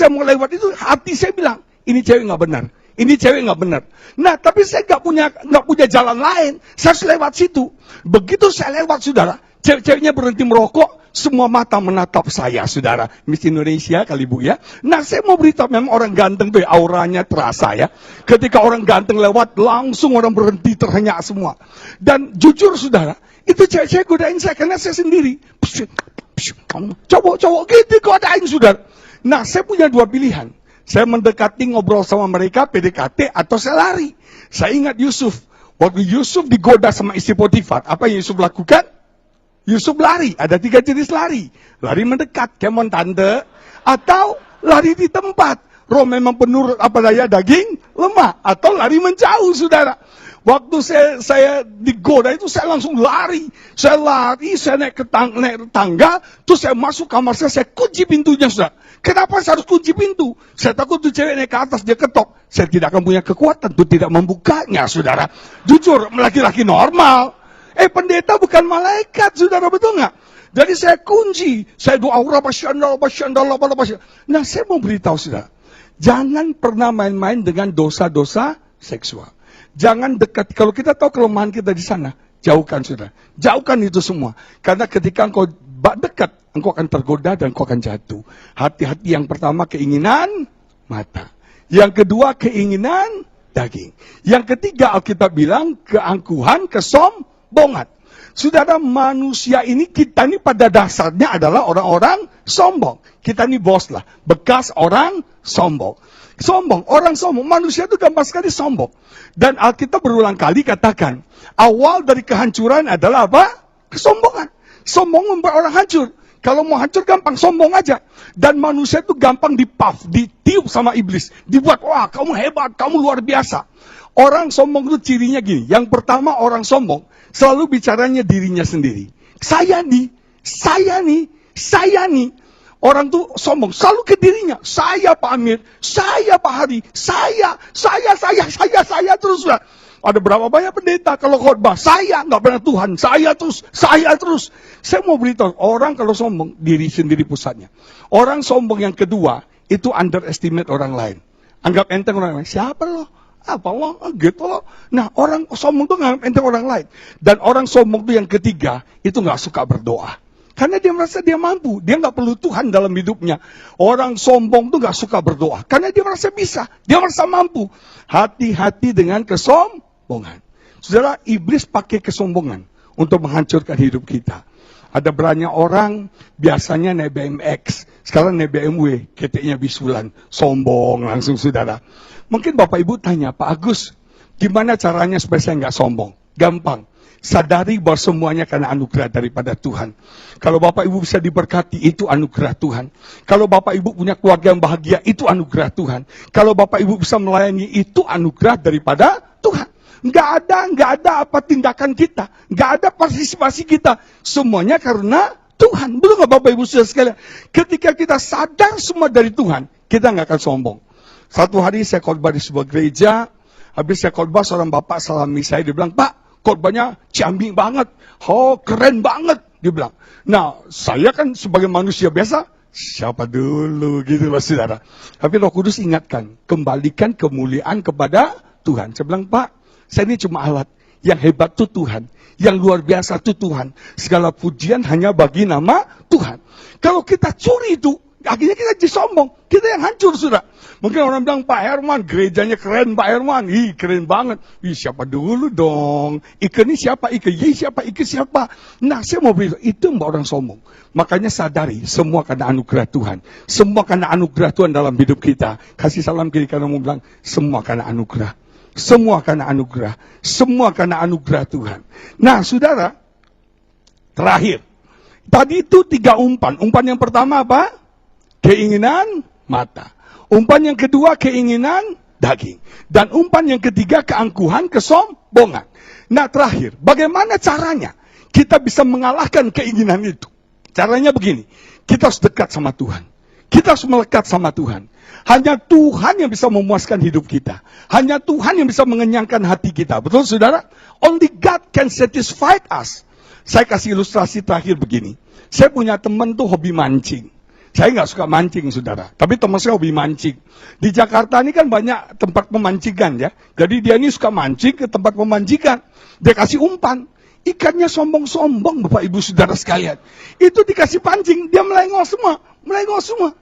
mau lewat itu, hati saya bilang, ini cewek nggak benar. Ini cewek nggak benar. Nah, tapi saya nggak punya jalan lain. Saya harus lewat situ. Begitu saya lewat, saudara, cewek-ceweknya berhenti merokok, semua mata menatap saya, saudara. Miss Indonesia kali Bu ya. Nah, saya mau beritahu, memang orang ganteng tuh auranya terasa ya. Ketika orang ganteng lewat, langsung orang berhenti terhenyak semua. Dan jujur, saudara, itu cewek-cewek godain saya karena saya sendiri. Cowok-cowok gitu godain, saudara. Nah, saya punya 2 pilihan. Saya mendekati, ngobrol sama mereka, PDKT, atau saya lari. Saya ingat Yusuf. Waktu Yusuf digoda sama istri Potifar, apa yang Yusuf lakukan? Yusuf lari, ada 3 jenis lari. Lari mendekat, kemon tante, atau lari di tempat. Roh memang penurut apa daya daging, lemah. Atau lari menjauh, saudara. Waktu saya digoda itu saya langsung lari. Saya lari, saya naik tangga, terus saya masuk kamar saya kunci pintunya, saudara. Kenapa saya harus kunci pintu? Saya takut tuh cewek naik ke atas, dia ketok. Saya tidak akan punya kekuatan untuk tidak membukanya, saudara. Jujur, laki-laki normal. Pendeta bukan malaikat, saudara, betul nggak? Jadi saya kunci, saya doa, Nah, saya mau beritahu, saudara, jangan pernah main-main dengan dosa-dosa seksual. Jangan dekat, kalau kita tahu kelemahan kita di sana, jauhkan, saudara. Jauhkan itu semua. Karena ketika engkau dekat, engkau akan tergoda dan engkau akan jatuh. Hati-hati, yang pertama keinginan mata. Yang kedua keinginan daging. Yang ketiga Alkitab bilang keangkuhan, kesombongan. Saudara, manusia ini, kita ini pada dasarnya adalah orang-orang sombong. Kita ini bos lah, bekas orang sombong. Orang sombong, manusia itu gampang sekali sombong. Dan Alkitab berulang kali katakan, awal dari kehancuran adalah apa? Kesombongan. Sombong membuat orang hancur. Kalau mau hancur gampang, sombong aja. Dan manusia itu gampang ditiup sama iblis. Dibuat, wah kamu hebat, kamu luar biasa. Orang sombong itu cirinya gini. Yang pertama, orang sombong selalu bicaranya dirinya sendiri. Saya nih. Orang tuh sombong, selalu ke dirinya. Saya Pak Amir, saya Pak Hari, saya terus. Ada berapa banyak pendeta kalau khotbah, saya nggak pernah Tuhan, saya terus. Saya mau beritahu, orang kalau sombong, diri sendiri pusatnya. Orang sombong yang kedua, itu underestimate orang lain. Anggap enteng orang lain, siapa lo? Apa lo? Gitu lo. Nah, orang sombong tuh nganggap enteng orang lain. Dan orang sombong tuh yang ketiga, itu nggak suka berdoa. Karena dia merasa dia mampu, dia nggak perlu Tuhan dalam hidupnya. Orang sombong tuh nggak suka berdoa, karena dia merasa bisa, dia merasa mampu. Hati-hati dengan kesombongan. Saudara, iblis pakai kesombongan untuk menghancurkan hidup kita. Ada banyak orang biasanya naik BMX, sekarang naik BMW, keteknya bisulan, sombong langsung, saudara. Mungkin Bapak Ibu tanya, Pak Agus, gimana caranya supaya saya nggak sombong? Gampang. Sadari bahwa semuanya karena anugerah daripada Tuhan. Kalau Bapak Ibu bisa diberkati, itu anugerah Tuhan. Kalau Bapak Ibu punya keluarga yang bahagia, itu anugerah Tuhan. Kalau Bapak Ibu bisa melayani, itu anugerah daripada Tuhan. Nggak ada apa tindakan kita. Nggak ada partisipasi kita. Semuanya karena Tuhan. Betul nggak Bapak Ibu Saudara sekalian? Ketika kita sadar semua dari Tuhan, kita nggak akan sombong. Satu hari saya khotbah di sebuah gereja. Habis saya khotbah, seorang bapak salami saya. Dia bilang, Pak, khotbahnya ciamik banget. Oh, keren banget. Dia bilang. Nah, saya kan sebagai manusia biasa, siapa dulu gitu loh saudara. Tapi Roh Kudus ingatkan, kembalikan kemuliaan kepada Tuhan. Saya bilang, Pak, saya ini cuma alat. Yang hebat itu Tuhan. Yang luar biasa itu Tuhan. Segala pujian hanya bagi nama Tuhan. Kalau kita curi itu, akhirnya kita jadi sombong. Kita yang hancur saudara. Mungkin orang bilang, Pak Herman, gerejanya keren Pak Herman. Ih, keren banget. Ih, siapa dulu dong? Ike ini siapa? Ike siapa? Ike siapa? Nah, saya mau bilang, itu mbak orang sombong. Makanya sadari, semua karena anugerah Tuhan. Semua karena anugerah Tuhan dalam hidup kita. Kasih salam kiri kanan mau bilang, semua karena anugerah. Semua karena anugerah. Semua karena anugerah Tuhan. Nah, saudara, terakhir. Tadi itu 3 umpan. Umpan yang pertama apa? Keinginan mata. Umpan yang kedua keinginan daging. Dan umpan yang ketiga keangkuhan, kesombongan. Nah terakhir, bagaimana caranya kita bisa mengalahkan keinginan itu? Caranya begini, kita harus dekat sama Tuhan. Kita harus melekat sama Tuhan. Hanya Tuhan yang bisa memuaskan hidup kita. Hanya Tuhan yang bisa mengenyangkan hati kita. Betul saudara? Only God can satisfy us. Saya kasih ilustrasi terakhir begini. Saya punya teman tuh hobi mancing. Saya nggak suka mancing, saudara. Tapi teman saya hobi mancing. Di Jakarta ini kan banyak tempat pemancingan ya. Jadi dia ini suka mancing ke tempat pemancingan. Dia kasih umpan. Ikannya sombong-sombong, Bapak Ibu Saudara sekalian. Itu dikasih pancing, dia melengos semua. Melengos semua.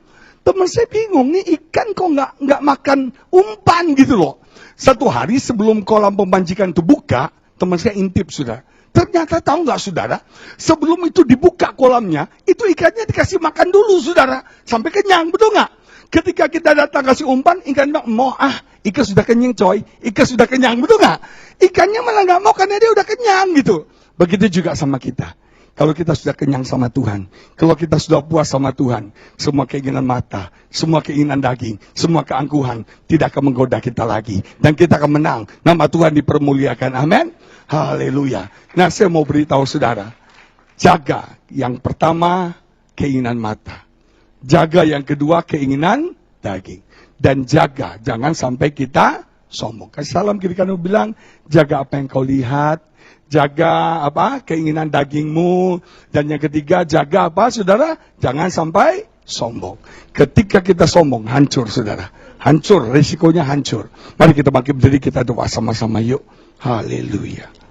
Teman saya bingung, nih ikan kok nggak makan umpan gitu loh. Satu hari sebelum kolam pemancingan itu buka, teman saya intip, saudara. Ternyata tahu nggak saudara, sebelum itu dibuka kolamnya, itu ikannya dikasih makan dulu saudara, sampai kenyang, betul nggak? Ketika kita datang kasih umpan, ikan bilang, mau ikan sudah kenyang coy, ikan sudah kenyang, betul nggak? Ikannya malah nggak mau karena dia udah kenyang gitu. Begitu juga sama kita. Kalau kita sudah kenyang sama Tuhan, kalau kita sudah puas sama Tuhan, semua keinginan mata, semua keinginan daging, semua keangkuhan tidak akan menggoda kita lagi. Dan kita akan menang, nama Tuhan dipermuliakan, amin. Haleluya. Nah saya mau beritahu saudara, jaga yang pertama keinginan mata. Jaga yang kedua keinginan daging. Dan jaga, jangan sampai kita sombong. Kasih salam kiri kanan bilang, jaga apa yang kau lihat. Jaga apa keinginan dagingmu. Dan yang ketiga, jaga apa saudara? Jangan sampai sombong. Ketika kita sombong, hancur saudara. Hancur, risikonya hancur. Mari kita bangkit berdiri, kita doa sama-sama yuk. Haleluya.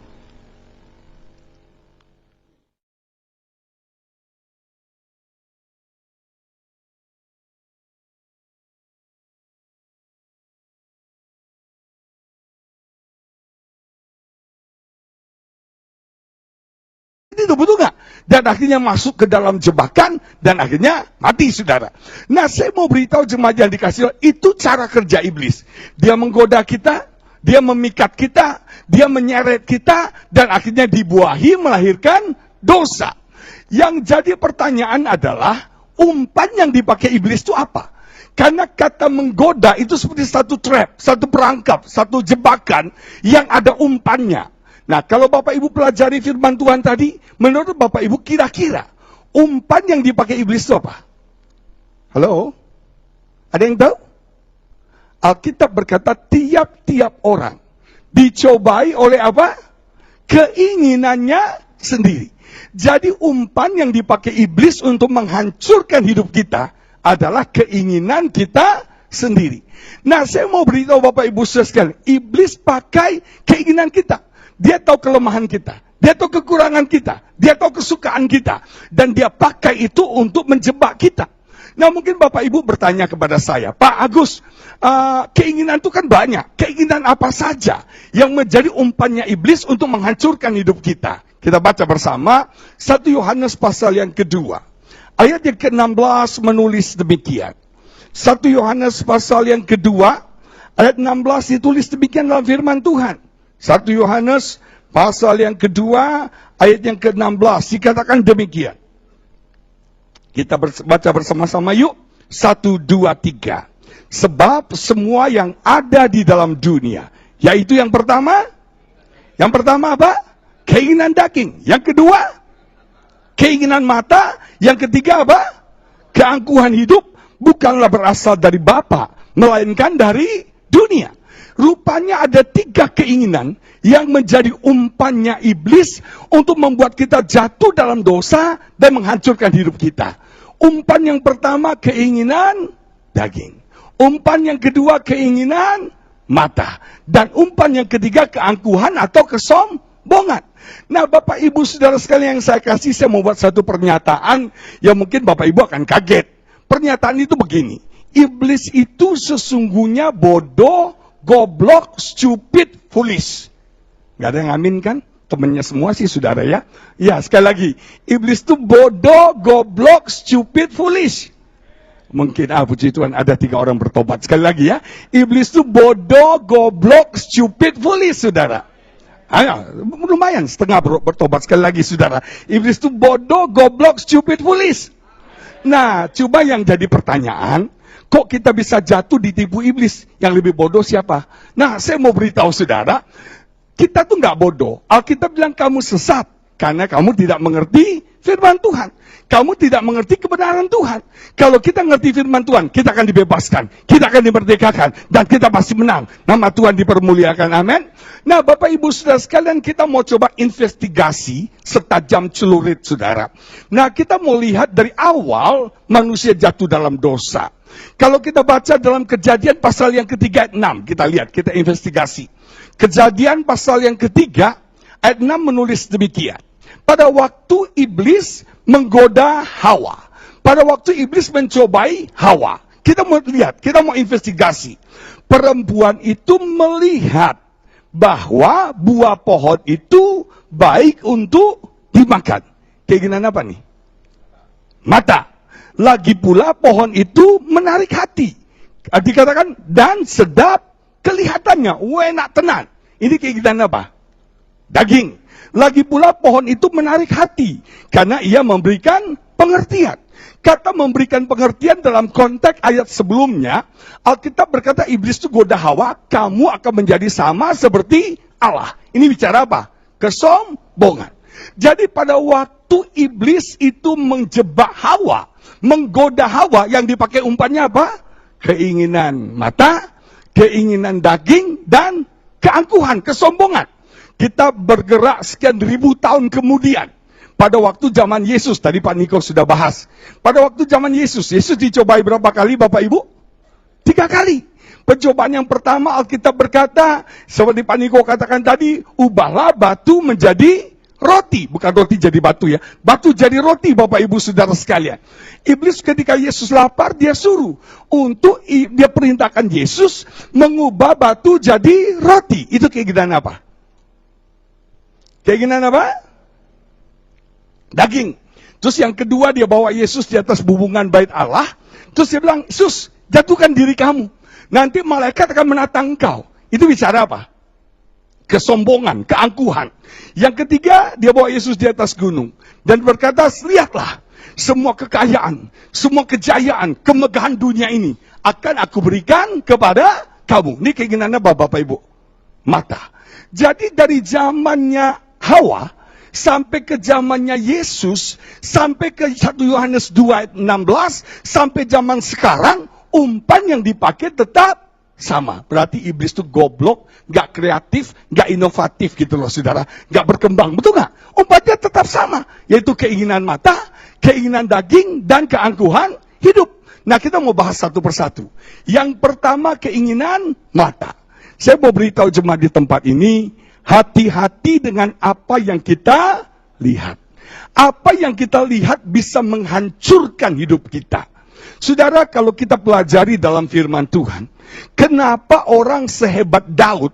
Itu betul nggak? Dan akhirnya masuk ke dalam jebakan dan akhirnya mati saudara. Nah saya mau beritahu jemaat yang dikasih, itu cara kerja iblis. Dia menggoda kita, dia memikat kita, dia menyeret kita, dan akhirnya dibuahi melahirkan dosa. Yang jadi pertanyaan adalah, umpan yang dipakai iblis itu apa? Karena kata menggoda itu seperti satu trap, satu perangkap, satu jebakan yang ada umpannya. Nah, kalau Bapak Ibu pelajari firman Tuhan tadi, menurut Bapak Ibu kira-kira umpan yang dipakai iblis itu apa? Halo? Ada yang tahu? Alkitab berkata tiap-tiap orang dicobai oleh apa? Keinginannya sendiri. Jadi umpan yang dipakai iblis untuk menghancurkan hidup kita adalah keinginan kita sendiri. Nah, saya mau beritahu Bapak Ibu sekalian, iblis pakai keinginan kita. Dia tahu kelemahan kita, dia tahu kekurangan kita, dia tahu kesukaan kita, dan dia pakai itu untuk menjebak kita. Nah mungkin Bapak Ibu bertanya kepada saya, Pak Agus, keinginan itu kan banyak, keinginan apa saja yang menjadi umpannya iblis untuk menghancurkan hidup kita? Kita baca bersama 1 Yohanes pasal yang kedua, ayat yang ke-16 menulis demikian. 1 Yohanes pasal yang kedua, ayat 16 ditulis demikian dalam firman Tuhan. 1 Yohanes pasal yang kedua ayat yang ke-16 dikatakan demikian. Kita baca bersama-sama yuk. 1, 2, 3. Sebab semua yang ada di dalam dunia, yaitu yang pertama Yang pertama apa? Keinginan daging. Yang kedua, keinginan mata. Yang ketiga apa? Keangkuhan hidup bukanlah berasal dari Bapa, melainkan dari dunia. Rupanya ada 3 keinginan yang menjadi umpannya iblis untuk membuat kita jatuh dalam dosa dan menghancurkan hidup kita. Umpan yang pertama keinginan daging. Umpan yang kedua keinginan mata. Dan umpan yang ketiga keangkuhan atau kesombongan. Nah, Bapak Ibu Saudara sekalian yang saya kasih, saya mau buat satu pernyataan yang mungkin Bapak Ibu akan kaget. Pernyataan itu begini. Iblis itu sesungguhnya bodoh, goblok, stupid, foolish. Gak ada yang amin kan? Temennya semua sih saudara ya. Ya, sekali lagi. Iblis itu bodoh, goblok, stupid, foolish. Mungkin, puji Tuhan, ada 3 orang bertobat. Sekali lagi ya. Iblis itu bodoh, goblok, stupid, foolish, saudara. Lumayan, setengah bertobat. Sekali lagi, saudara. Iblis itu bodoh, goblok, stupid, foolish. Nah, coba yang jadi pertanyaan, kok kita bisa jatuh ditipu iblis? Yang lebih bodoh siapa? Nah, saya mau beritahu saudara, kita tuh nggak bodoh. Alkitab bilang kamu sesat karena kamu tidak mengerti firman Tuhan. Kamu tidak mengerti kebenaran Tuhan. Kalau kita ngerti firman Tuhan, kita akan dibebaskan, kita akan dimerdekakan, dan kita pasti menang. Nama Tuhan dipermuliakan, amin. Nah, Bapak Ibu Saudara sekalian, kita mau coba investigasi setajam celurit, saudara. Nah, kita mau lihat dari awal manusia jatuh dalam dosa. Kalau kita baca dalam Kejadian pasal yang ketiga ayat 6, kita lihat, kita investigasi. Kejadian pasal yang ketiga ayat 6 menulis demikian. Pada waktu iblis menggoda Hawa. Pada waktu iblis mencobai Hawa. Kita mau lihat, kita mau investigasi. Perempuan itu melihat bahwa buah pohon itu baik untuk dimakan. Keinginan apa nih? Mata. Lagi pula pohon itu menarik hati. Dikatakan, dan sedap kelihatannya. Enak tenan. Ini keinginan apa? Daging. Lagi pula pohon itu menarik hati. Karena ia memberikan pengertian. Kata memberikan pengertian dalam konteks ayat sebelumnya, Alkitab berkata iblis itu goda Hawa, kamu akan menjadi sama seperti Allah. Ini bicara apa? Kesombongan. Jadi pada waktu iblis itu menjebak Hawa, menggoda Hawa, yang dipakai umpannya apa? Keinginan mata, keinginan daging, dan keangkuhan, kesombongan. Kita bergerak sekian ribu tahun kemudian. Pada waktu zaman Yesus, tadi Pak Niko sudah bahas. Pada waktu zaman Yesus dicobai berapa kali Bapak Ibu? 3 kali. Pencobaan yang pertama Alkitab berkata, seperti Pak Niko katakan tadi, ubahlah batu menjadi roti. Bukan roti jadi batu ya. Batu jadi roti Bapak Ibu Saudara sekalian. Iblis ketika Yesus lapar, dia suruh. Dia perintahkan Yesus mengubah batu jadi roti. Itu keinginan apa? Keinginan apa? Daging. Terus yang kedua dia bawa Yesus di atas bubungan bait Allah. Terus dia bilang, Yesus, jatuhkan diri kamu. Nanti malaikat akan menatang engkau. Itu bicara apa? Kesombongan, keangkuhan. Yang ketiga, dia bawa Yesus di atas gunung. Dan berkata, lihatlah, semua kekayaan, semua kejayaan, kemegahan dunia ini akan aku berikan kepada kamu. Ini keinginan apa Bapak Ibu? Mata. Jadi dari zamannya Hawa, sampai ke zamannya Yesus, sampai ke 1 Yohanes 2 ayat 16, sampai zaman sekarang, umpan yang dipakai tetap sama. Berarti iblis itu goblok, gak kreatif, gak inovatif gitu loh saudara. Gak berkembang, betul gak? Umpannya tetap sama, yaitu keinginan mata, keinginan daging, dan keangkuhan hidup. Nah, kita mau bahas satu persatu. Yang pertama, keinginan mata. Saya mau beritahu jemaat di tempat ini, hati-hati dengan apa yang kita lihat. Apa yang kita lihat bisa menghancurkan hidup kita. Saudara, kalau kita pelajari dalam firman Tuhan, kenapa orang sehebat Daud,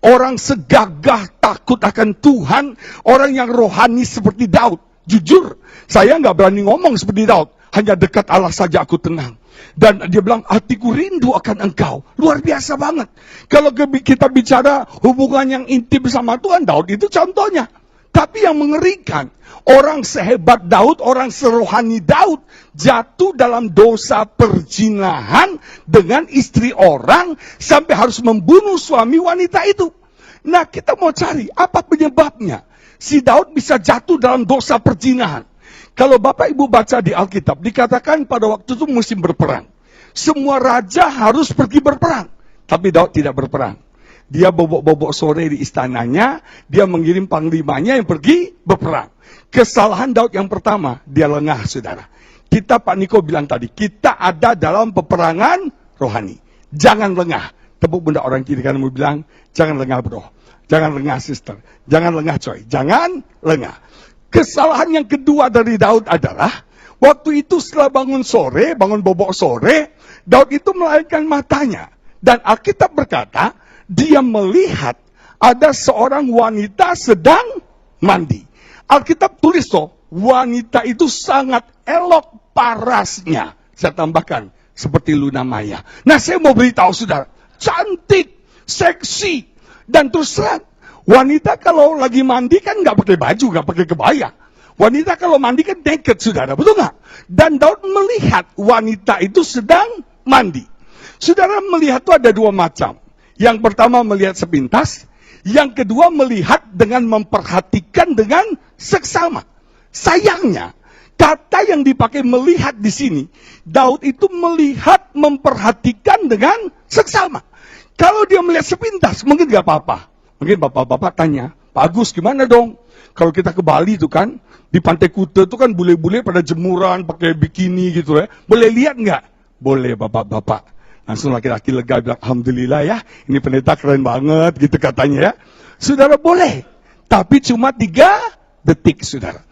orang segagah takut akan Tuhan, orang yang rohani seperti Daud, jujur, saya nggak berani ngomong seperti Daud, hanya dekat Allah saja aku tenang. Dan dia bilang, hatiku rindu akan engkau. Luar biasa banget. Kalau kita bicara hubungan yang intim sama Tuhan, Daud itu contohnya. Tapi yang mengerikan, orang sehebat Daud, orang serohani Daud, jatuh dalam dosa perzinahan dengan istri orang, sampai harus membunuh suami wanita itu. Nah, kita mau cari apa penyebabnya. Si Daud bisa jatuh dalam dosa perzinahan. Kalau Bapak Ibu baca di Alkitab, dikatakan pada waktu itu musim berperang. Semua raja harus pergi berperang. Tapi Daud tidak berperang. Dia bobok-bobok sore di istananya, dia mengirim panglimanya yang pergi berperang. Kesalahan Daud yang pertama, dia lengah, saudara. Kita, Pak Niko bilang tadi, kita ada dalam peperangan rohani. Jangan lengah. Tepuk bunda orang kiri kanan bilang, jangan lengah bro. Jangan lengah sister. Jangan lengah coy. Jangan lengah. Kesalahan yang kedua dari Daud adalah, waktu itu setelah bangun sore, bangun bobok sore, Daud itu melahirkan matanya. Dan Alkitab berkata, dia melihat ada seorang wanita sedang mandi. Alkitab tulis wanita itu sangat elok parasnya. Saya tambahkan, seperti Luna Maya. Nah, saya mau beritahu saudara, cantik, seksi, dan terus terang, wanita kalau lagi mandi kan nggak pakai baju, nggak pakai kebaya. Wanita kalau mandi kan naked, saudara, betul nggak? Dan Daud melihat wanita itu sedang mandi. Saudara melihat itu ada dua macam. Yang pertama melihat sepintas, yang kedua melihat dengan memperhatikan dengan seksama. Sayangnya, kata yang dipakai melihat di sini, Daud itu melihat, memperhatikan dengan seksama. Kalau dia melihat sepintas, mungkin nggak apa-apa. Mungkin bapak-bapak tanya, Pak Agus gimana dong? Kalau kita ke Bali itu kan, di Pantai Kuta itu kan bule-bule pada jemuran, pakai bikini gitu ya. Boleh lihat nggak? Boleh bapak-bapak. Langsung laki-laki lega bilang, alhamdulillah ya, ini pendeta keren banget gitu katanya ya. Saudara boleh, tapi cuma 3 detik saudara.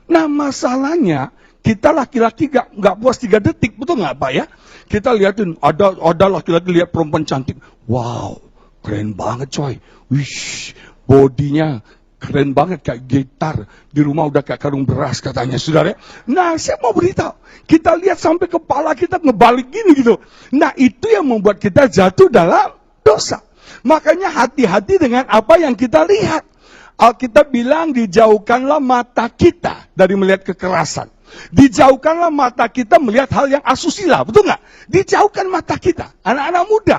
Nah masalahnya, kita laki-laki gak puas 3 detik, betul nggak Pak ya? Kita lihatin, ada laki-laki lihat perempuan cantik, wow, keren banget coy. Wish, bodinya keren banget kayak gitar. Di rumah udah kayak karung beras katanya saudara. Nah saya mau beritahu, kita lihat sampai kepala kita ngebalik gini gitu. Nah itu yang membuat kita jatuh dalam dosa. Makanya hati-hati dengan apa yang kita lihat. Alkitab bilang dijauhkanlah mata kita dari melihat kekerasan. Dijauhkanlah mata kita melihat hal yang asusila, betul nggak? Dijauhkan mata kita, anak-anak muda.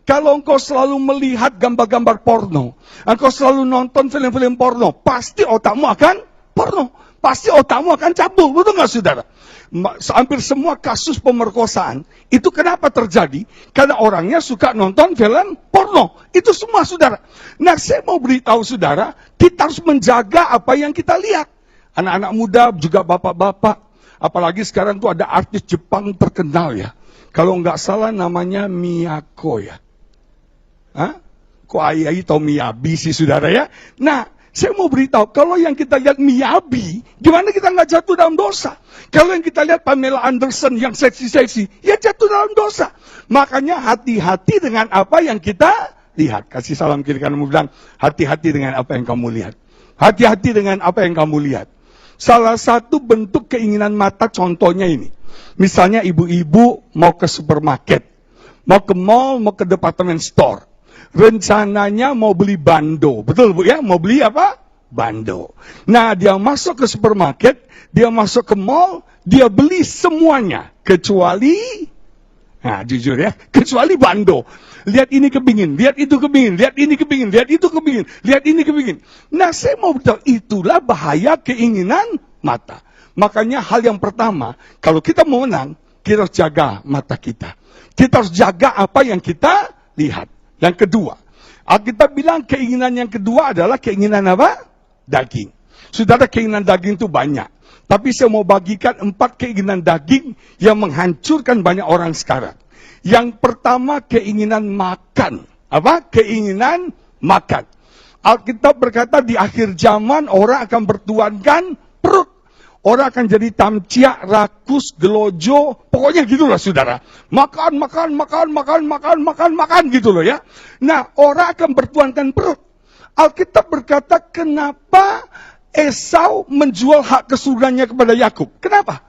Kalau engkau selalu melihat gambar-gambar porno, engkau selalu nonton film-film porno, pasti otakmu akan porno. Pasti otakmu akan cabul, betul nggak saudara? Hampir semua kasus pemerkosaan, itu kenapa terjadi? Karena orangnya suka nonton film porno. Itu semua saudara. Nah saya mau beritahu saudara, kita harus menjaga apa yang kita lihat. Anak-anak muda, juga bapak-bapak. Apalagi sekarang tuh ada artis Jepang terkenal ya. Kalau nggak salah namanya Miyako ya. Hah? Kok Ayai tahu Miyabi sih saudara ya? Nah, saya mau beritahu, kalau yang kita lihat Miyabi, gimana kita nggak jatuh dalam dosa? Kalau yang kita lihat Pamela Anderson yang seksi-seksi, ya jatuh dalam dosa. Makanya hati-hati dengan apa yang kita lihat. Kasih salam kiri kanan bilang, hati-hati dengan apa yang kamu lihat. Hati-hati dengan apa yang kamu lihat. Salah satu bentuk keinginan mata contohnya ini. Misalnya ibu-ibu mau ke supermarket, mau ke mall, mau ke department store. Rencananya mau beli bando, betul Bu ya? Mau beli apa? Bando. Nah, dia masuk ke supermarket, dia masuk ke mall, dia beli semuanya kecuali, nah jujur ya, kecuali bando. Lihat ini kepingin, lihat itu kepingin, lihat ini kepingin, lihat itu kepingin, lihat ini kepingin. Nah, saya mau beritahu, itulah bahaya keinginan mata. Makanya hal yang pertama, kalau kita mau menang, kita harus jaga mata kita. Kita harus jaga apa yang kita lihat. Yang kedua, Alkitab bilang keinginan yang kedua adalah keinginan apa? Daging. Saudara, keinginan daging itu banyak. Tapi saya mau bagikan 4 keinginan daging yang menghancurkan banyak orang sekarang. Yang pertama, keinginan makan. Apa? Keinginan makan. Alkitab berkata di akhir zaman orang akan bertuankan perut. Orang akan jadi tamciak, rakus, gelojo, pokoknya gitulah saudara. Makan gitu loh ya. Nah, orang akan bertuankan perut. Alkitab berkata, kenapa Esau menjual hak kesurgaannya kepada Yakub? Kenapa?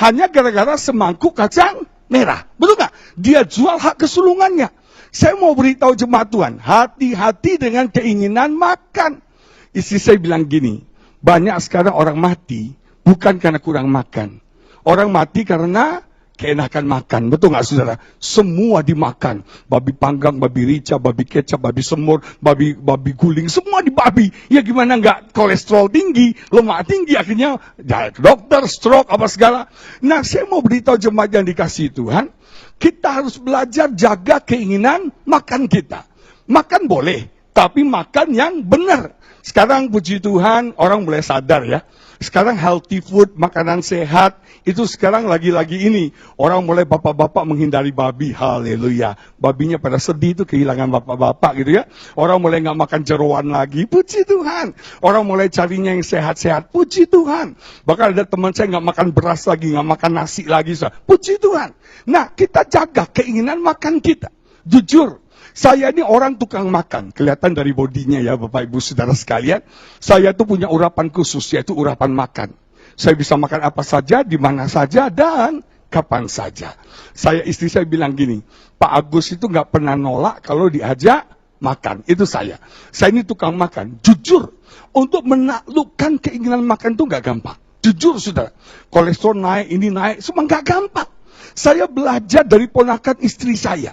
Hanya gara-gara semangkuk kacang merah. Betul nggak? Dia jual hak kesulungannya. Saya mau beritahu jemaat Tuhan, hati-hati dengan keinginan makan. Istri saya bilang gini, banyak sekarang orang mati, bukan karena kurang makan. Orang mati karena keenakan makan. Betul nggak saudara? Semua dimakan. Babi panggang, babi rica, babi kecap, babi semur, babi guling, semua di babi. Ya gimana nggak kolesterol tinggi, lemak tinggi, akhirnya ya, dokter, stroke, apa segala. Nah, saya mau beritahu jemaat yang dikasihi Tuhan, kita harus belajar jaga keinginan makan kita. Makan boleh, tapi makan yang benar. Sekarang puji Tuhan, orang mulai sadar ya. Sekarang healthy food, makanan sehat, itu sekarang lagi-lagi ini. Orang mulai bapak-bapak menghindari babi, haleluya. Babinya pada sedih itu kehilangan bapak-bapak gitu ya. Orang mulai nggak makan jeroan lagi, puji Tuhan. Orang mulai carinya yang sehat-sehat, puji Tuhan. Bahkan ada teman saya nggak makan beras lagi, nggak makan nasi lagi, puji Tuhan. Nah, kita jaga keinginan makan kita. Jujur. Saya ini orang tukang makan, kelihatan dari bodinya ya Bapak Ibu Saudara sekalian. Saya tuh punya urapan khusus, yaitu urapan makan. Saya bisa makan apa saja, di mana saja, dan kapan saja. Istri saya bilang gini, Pak Agus itu nggak pernah nolak kalau diajak makan, itu saya. Saya ini tukang makan, jujur. Untuk menaklukkan keinginan makan itu nggak gampang. Jujur saudara, kolesterol naik, ini naik, semua nggak gampang. Saya belajar dari ponakan istri saya.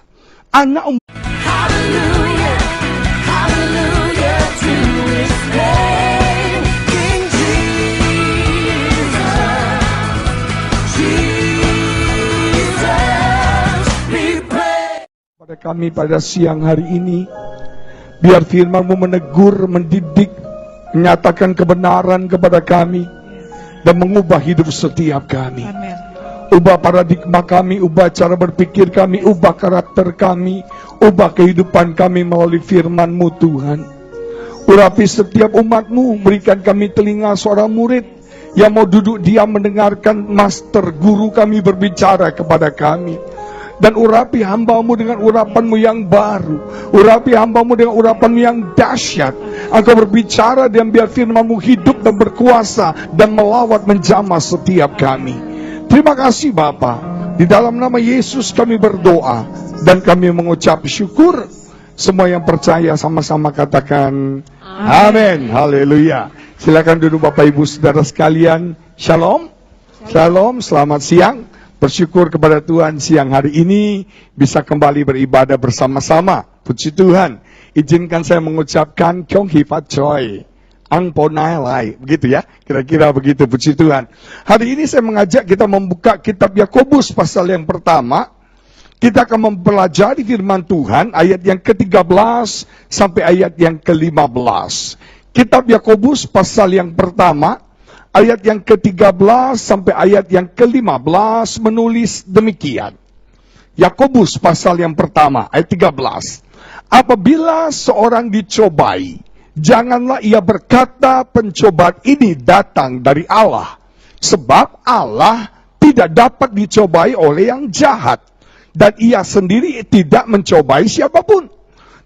Anak Hallelujah, hallelujah to His name, King Jesus, we pray. Pada kami pada siang hari ini, biar firman-Mu menegur, mendidik, menyatakan kebenaran kepada kami, dan mengubah hidup setiap kami. Amin. Ubah paradigma kami, ubah cara berpikir kami, ubah karakter kami, ubah kehidupan kami melalui firman-Mu Tuhan. Urapi setiap umat-Mu, berikan kami telinga suara murid yang mau duduk diam mendengarkan master guru kami berbicara kepada kami. Dan urapi hamba-Mu dengan urapan-Mu yang baru, urapi hamba-Mu dengan urapan-Mu yang dahsyat. Engkau berbicara dan biar firman-Mu hidup dan berkuasa dan melawat menjamah setiap kami. Terima kasih Bapa. Di dalam nama Yesus kami berdoa dan kami mengucap syukur. Semua yang percaya sama-sama katakan amin. Haleluya. Silakan duduk Bapak Ibu Saudara sekalian. Shalom. Shalom, selamat siang. Bersyukur kepada Tuhan siang hari ini bisa kembali beribadah bersama-sama. Puji Tuhan. Izinkan saya mengucapkan Kyong Hifat Choi. Ang Ponai Lai, begitu ya, kira-kira begitu, puji Tuhan. Hari ini saya mengajak kita membuka kitab Yakobus pasal yang pertama. Kita akan mempelajari firman Tuhan ayat yang ke-13 sampai ayat yang ke-15. Kitab Yakobus pasal yang pertama ayat yang ke-13 sampai ayat yang ke-15 menulis demikian. Yakobus pasal yang pertama ayat 13. Apabila seorang dicobai, janganlah ia berkata pencobaan ini datang dari Allah. Sebab Allah tidak dapat dicobai oleh yang jahat. Dan ia sendiri tidak mencobai siapapun.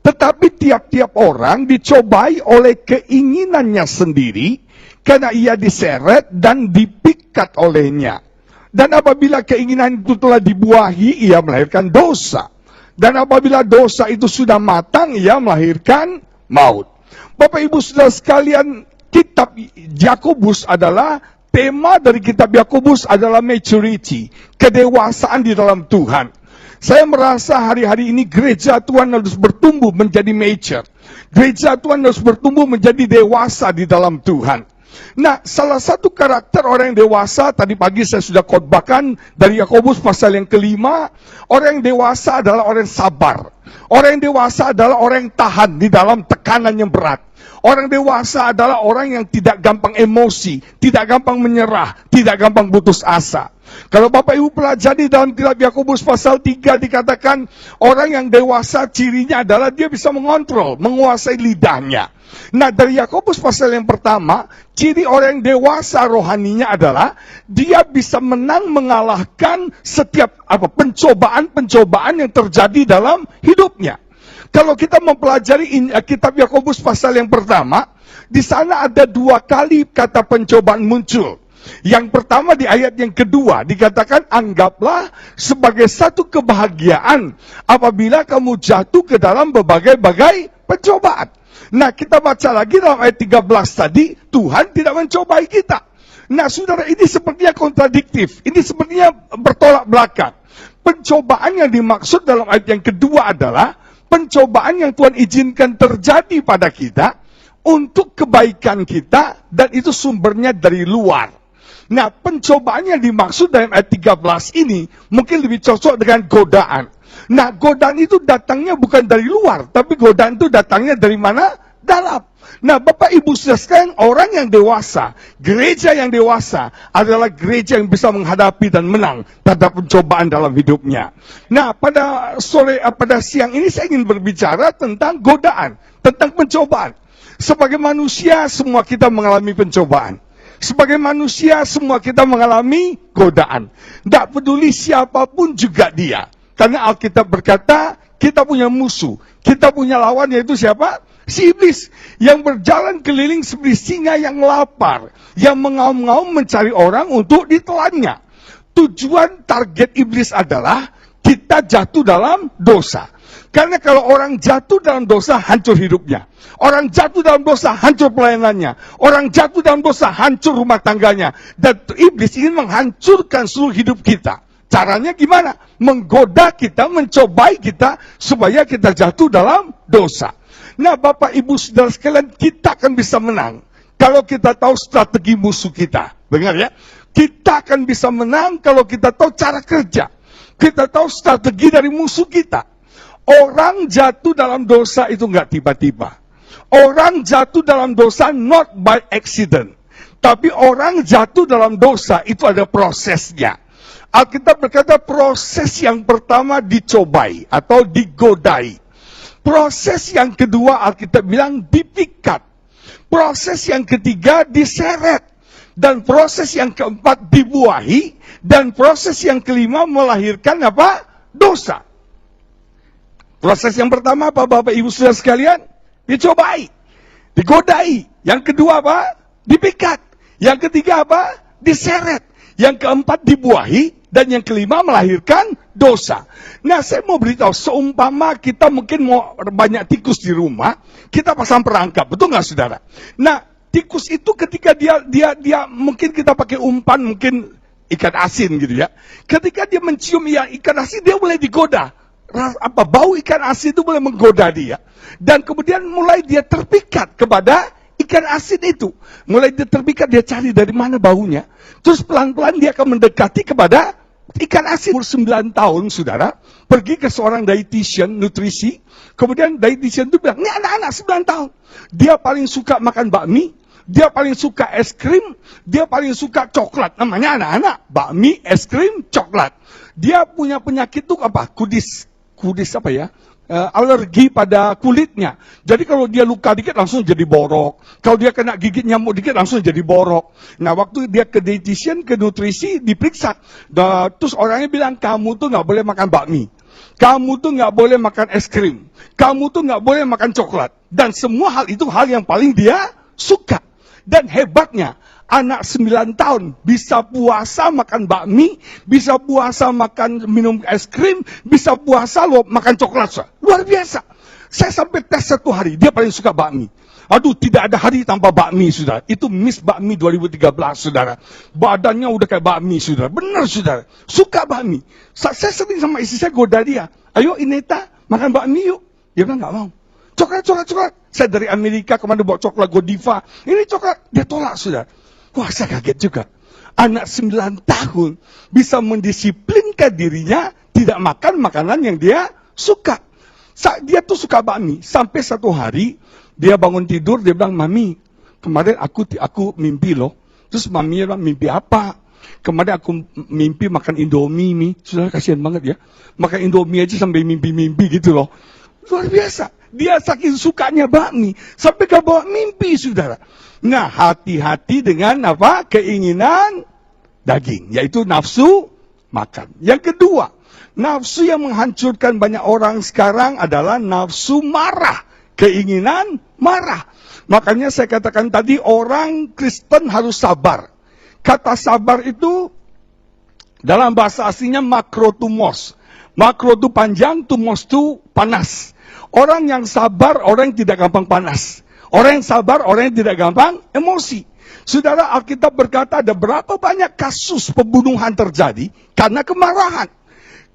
Tetapi tiap-tiap orang dicobai oleh keinginannya sendiri. Karena ia diseret dan dipikat olehnya. Dan apabila keinginan itu telah dibuahi, ia melahirkan dosa. Dan apabila dosa itu sudah matang, ia melahirkan maut. Bapak Ibu Saudara sekalian, kitab Yakobus adalah, tema dari kitab Yakobus adalah maturity, kedewasaan di dalam Tuhan. Saya merasa hari-hari ini gereja Tuhan harus bertumbuh menjadi mature. Gereja Tuhan harus bertumbuh menjadi dewasa di dalam Tuhan. Nah, salah satu karakter orang yang dewasa, tadi pagi saya sudah khotbahkan dari Yakobus pasal yang kelima, orang yang dewasa adalah orang yang sabar. Orang yang dewasa adalah orang yang tahan di dalam tekanan yang berat. Orang dewasa adalah orang yang tidak gampang emosi, tidak gampang menyerah, tidak gampang putus asa. Kalau Bapak Ibu pelajari dalam kitab Yakobus pasal 3 dikatakan orang yang dewasa cirinya adalah dia bisa mengontrol, menguasai lidahnya. Nah, dari Yakobus pasal yang pertama, ciri orang yang dewasa rohaninya adalah dia bisa menang mengalahkan setiap pencobaan-pencobaan yang terjadi dalam hidupnya. Kalau kita mempelajari kitab Yakobus pasal yang pertama, di sana ada 2 kali kata pencobaan muncul. Yang pertama di ayat yang kedua dikatakan anggaplah sebagai satu kebahagiaan apabila kamu jatuh ke dalam berbagai-bagai pencobaan. Nah, kita baca lagi dalam ayat 13 tadi, Tuhan tidak mencobai kita. Nah, saudara, ini sepertinya kontradiktif. Ini sepertinya bertolak belakang. Pencobaan yang dimaksud dalam ayat yang kedua adalah pencobaan yang Tuhan izinkan terjadi pada kita untuk kebaikan kita, dan itu sumbernya dari luar. Nah, pencobaan yang dimaksud dalam ayat 13 ini mungkin lebih cocok dengan godaan. Nah, godaan itu datangnya bukan dari luar, tapi godaan itu datangnya dari mana? Dalam. Nah, Bapak Ibu saudara sekalian, orang yang dewasa, gereja yang dewasa adalah gereja yang bisa menghadapi dan menang terhadap pencobaan dalam hidupnya. Nah, pada siang ini saya ingin berbicara tentang godaan, tentang pencobaan. Sebagai manusia, semua kita mengalami pencobaan. Sebagai manusia, semua kita mengalami godaan. Tidak peduli siapapun juga dia. Karena Alkitab berkata, kita punya musuh. Kita punya lawan, yaitu siapa? Si iblis. Yang berjalan keliling seperti singa yang lapar. Yang mengaum-ngaum mencari orang untuk ditelannya. Tujuan target iblis adalah kita jatuh dalam dosa. Karena kalau orang jatuh dalam dosa, hancur hidupnya. Orang jatuh dalam dosa, hancur pelayanannya. Orang jatuh dalam dosa, hancur rumah tangganya. Dan iblis ingin menghancurkan seluruh hidup kita. Caranya gimana? Menggoda kita, mencobai kita, supaya kita jatuh dalam dosa. Nah, Bapak Ibu saudara sekalian, kita akan bisa menang kalau kita tahu strategi musuh kita. Dengar ya? Kita akan bisa menang kalau kita tahu cara kerja. Kita tahu strategi dari musuh kita. Orang jatuh dalam dosa itu nggak tiba-tiba. Orang jatuh dalam dosa not by accident. Tapi orang jatuh dalam dosa itu ada prosesnya. Alkitab berkata proses yang pertama dicobai atau digodai. Proses yang kedua Alkitab bilang dipikat. Proses yang ketiga diseret. Dan proses yang keempat dibuahi. Dan proses yang kelima melahirkan apa? Dosa. Proses yang pertama apa, Bapak Ibu saudara sekalian? Dicobai, digodai. Yang kedua apa? Dipikat. Yang ketiga apa? Diseret. Yang keempat dibuahi. Dan yang kelima melahirkan dosa. Nah, saya mau beritahu, seumpama kita mungkin mau banyak tikus di rumah, kita pasang perangkap, betul nggak saudara? Nah, tikus itu ketika dia mungkin kita pakai umpan, mungkin ikan asin gitu ya. Ketika dia mencium ikan asin, dia mulai digoda. Bau ikan asin itu boleh menggoda dia. Dan kemudian mulai dia terpikat kepada ikan asin itu. Mulai dia terpikat, dia cari dari mana baunya. Terus pelan-pelan dia akan mendekati kepada ikan asin. Umur 9 tahun, saudara, pergi ke seorang dietitian, nutrisi. Kemudian dietitian itu bilang, ini anak-anak 9 tahun. Dia paling suka makan bakmi. Dia paling suka es krim. Dia paling suka coklat. Namanya anak-anak, bakmi, es krim, coklat. Dia punya penyakit itu apa? Kudis apa ya? Alergi pada kulitnya. Jadi kalau dia luka dikit langsung jadi borok. Kalau dia kena gigit nyamuk dikit langsung jadi borok. Nah, waktu dia ke dietitian, ke nutrisi, diperiksa. Terus orangnya bilang, kamu tuh nggak boleh makan bakmi. Kamu tuh nggak boleh makan es krim. Kamu tuh nggak boleh makan coklat. Dan semua hal itu hal yang paling dia suka. Dan hebatnya, anak 9 tahun bisa puasa makan bakmi, bisa puasa makan minum es krim, bisa puasa makan coklat. Luar biasa. Saya sampai tes 1 hari, dia paling suka bakmi. Aduh, tidak ada hari tanpa bakmi, saudara. Itu Miss Bakmi 2013, saudara. Badannya udah kayak bakmi, saudara. Benar, saudara. Suka bakmi. Saya sering sama istri saya goda dia. Ayo, Ineta, makan bakmi yuk. Dia bilang, nggak mau. Coklat. Saya dari Amerika kemana bawa coklat Godiva. Ini coklat. Dia tolak, saudara. Wah, saya kaget juga. Anak 9 tahun bisa mendisiplinkan dirinya tidak makan makanan yang dia suka. Dia tuh suka bakmi. Sampai 1 hari, dia bangun tidur, dia bilang, Mami, kemarin aku mimpi loh. Terus Maminya bilang, mimpi apa? Kemarin aku mimpi makan Indomie, Mi. Saudara, kasihan banget ya. Makan Indomie aja sampai mimpi-mimpi gitu loh. Luar biasa. Dia saking sukanya bakmi. Sampai ke bawah mimpi, saudara. Nah, hati-hati dengan apa? Keinginan daging. Yaitu nafsu makan. Yang kedua, nafsu yang menghancurkan banyak orang sekarang adalah nafsu marah. Keinginan marah. Makanya saya katakan tadi, orang Kristen harus sabar. Kata sabar itu dalam bahasa aslinya makrotumos. Makro itu panjang, tumos itu panas. Orang yang sabar, orang yang tidak gampang panas. Orang yang sabar, orang yang tidak gampang emosi. Saudara, Alkitab berkata ada berapa banyak kasus pembunuhan terjadi karena kemarahan.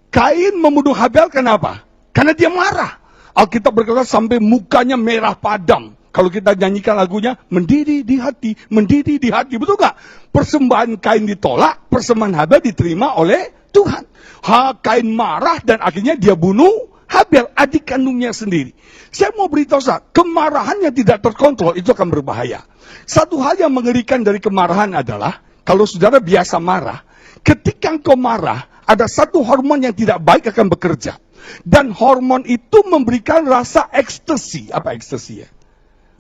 Kain membunuh Habel kenapa? Karena dia marah. Alkitab berkata sampai mukanya merah padam. Kalau kita nyanyikan lagunya, mendidih di hati, mendidih di hati. Betul gak? Persembahan Kain ditolak, persembahan Habel diterima oleh Tuhan. Kain marah dan akhirnya dia bunuh Habel, adik kandungnya sendiri. Saya mau beritahu saudara, kemarahan yang tidak terkontrol itu akan berbahaya. Satu hal yang mengerikan dari kemarahan adalah, kalau saudara biasa marah, ketika engkau marah, ada satu hormon yang tidak baik akan bekerja. Dan hormon itu memberikan rasa ekstasi. Apa ekstasi ya?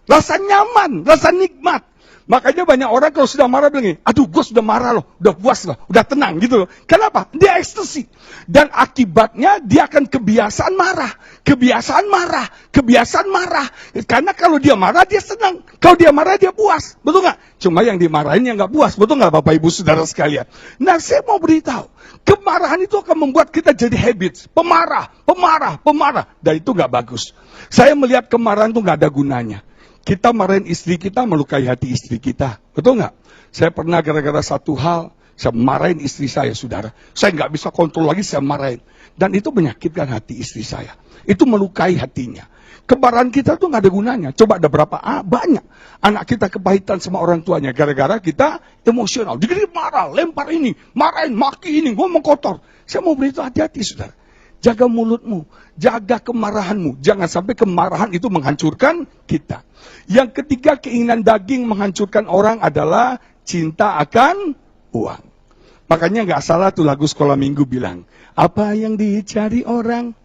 Rasa nyaman, rasa nikmat. Makanya banyak orang kalau sudah marah bilang gini, aduh gue sudah marah loh, udah puas loh, udah tenang gitu loh. Kenapa? Dia ekstasi. Dan akibatnya dia akan kebiasaan marah. Kebiasaan marah, kebiasaan marah. Karena kalau dia marah dia senang. Kalau dia marah dia puas. Betul gak? Cuma yang dimarahin yang gak puas. Betul gak Bapak Ibu Saudara sekalian? Nah saya mau beritahu, kemarahan itu akan membuat kita jadi habits. Pemarah, pemarah, pemarah. Dan itu gak bagus. Saya melihat kemarahan itu gak ada gunanya. Kita marahin istri kita, melukai hati istri kita. Betul nggak? Saya pernah gara-gara satu hal, saya marahin istri saya, saudara. Saya nggak bisa kontrol lagi, saya marahin. Dan itu menyakitkan hati istri saya. Itu melukai hatinya. Kemarahan kita tuh nggak ada gunanya. Coba ada berapa? Banyak. Anak kita kepahitan sama orang tuanya. Gara-gara kita emosional. Jadi marah, lempar ini, marahin, maki ini, ngomong kotor. Saya mau beritahu hati-hati, saudara. Jaga mulutmu, jaga kemarahanmu. Jangan sampai kemarahan itu menghancurkan kita. Yang ketiga, keinginan daging menghancurkan orang adalah cinta akan uang. Makanya nggak salah tuh lagu sekolah minggu bilang, apa yang dicari orang?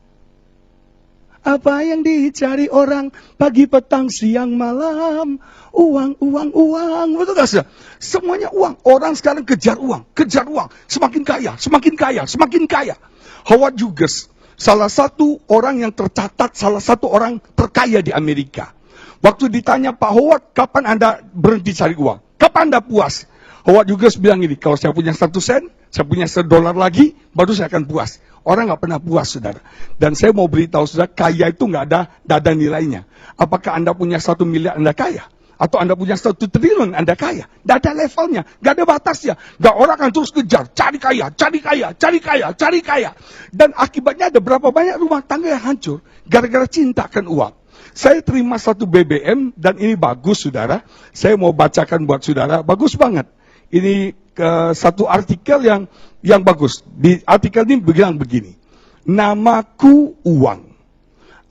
Apa yang dicari orang? Pagi, petang, siang, malam. Uang, uang, uang. Betul gak sih? Semuanya uang. Orang sekarang kejar uang, kejar uang. Semakin kaya, semakin kaya, semakin kaya. Howard Hughes, salah satu orang yang tercatat, salah satu orang terkaya di Amerika. Waktu ditanya, Pak Howard, kapan Anda berhenti cari uang? Kapan Anda puas? Howard Hughes bilang ini, kalau saya punya 1 sen, saya punya $1 lagi, baru saya akan puas. Orang nggak pernah puas, saudara. Dan saya mau beritahu saudara, kaya itu nggak ada nilainya. Apakah Anda punya 1 miliar, Anda kaya? Atau Anda punya 1 triliun, Anda kaya. Tidak ada levelnya, tidak ada batasnya. Gak orang akan terus kejar, cari kaya, cari kaya, cari kaya, cari kaya. Dan akibatnya ada berapa banyak rumah tangga yang hancur, gara-gara cinta akan uang. Saya terima 1 BBM, dan ini bagus saudara. Saya mau bacakan buat saudara, bagus banget. Ini satu artikel yang bagus. Di artikel ini bilang begini. Namaku uang.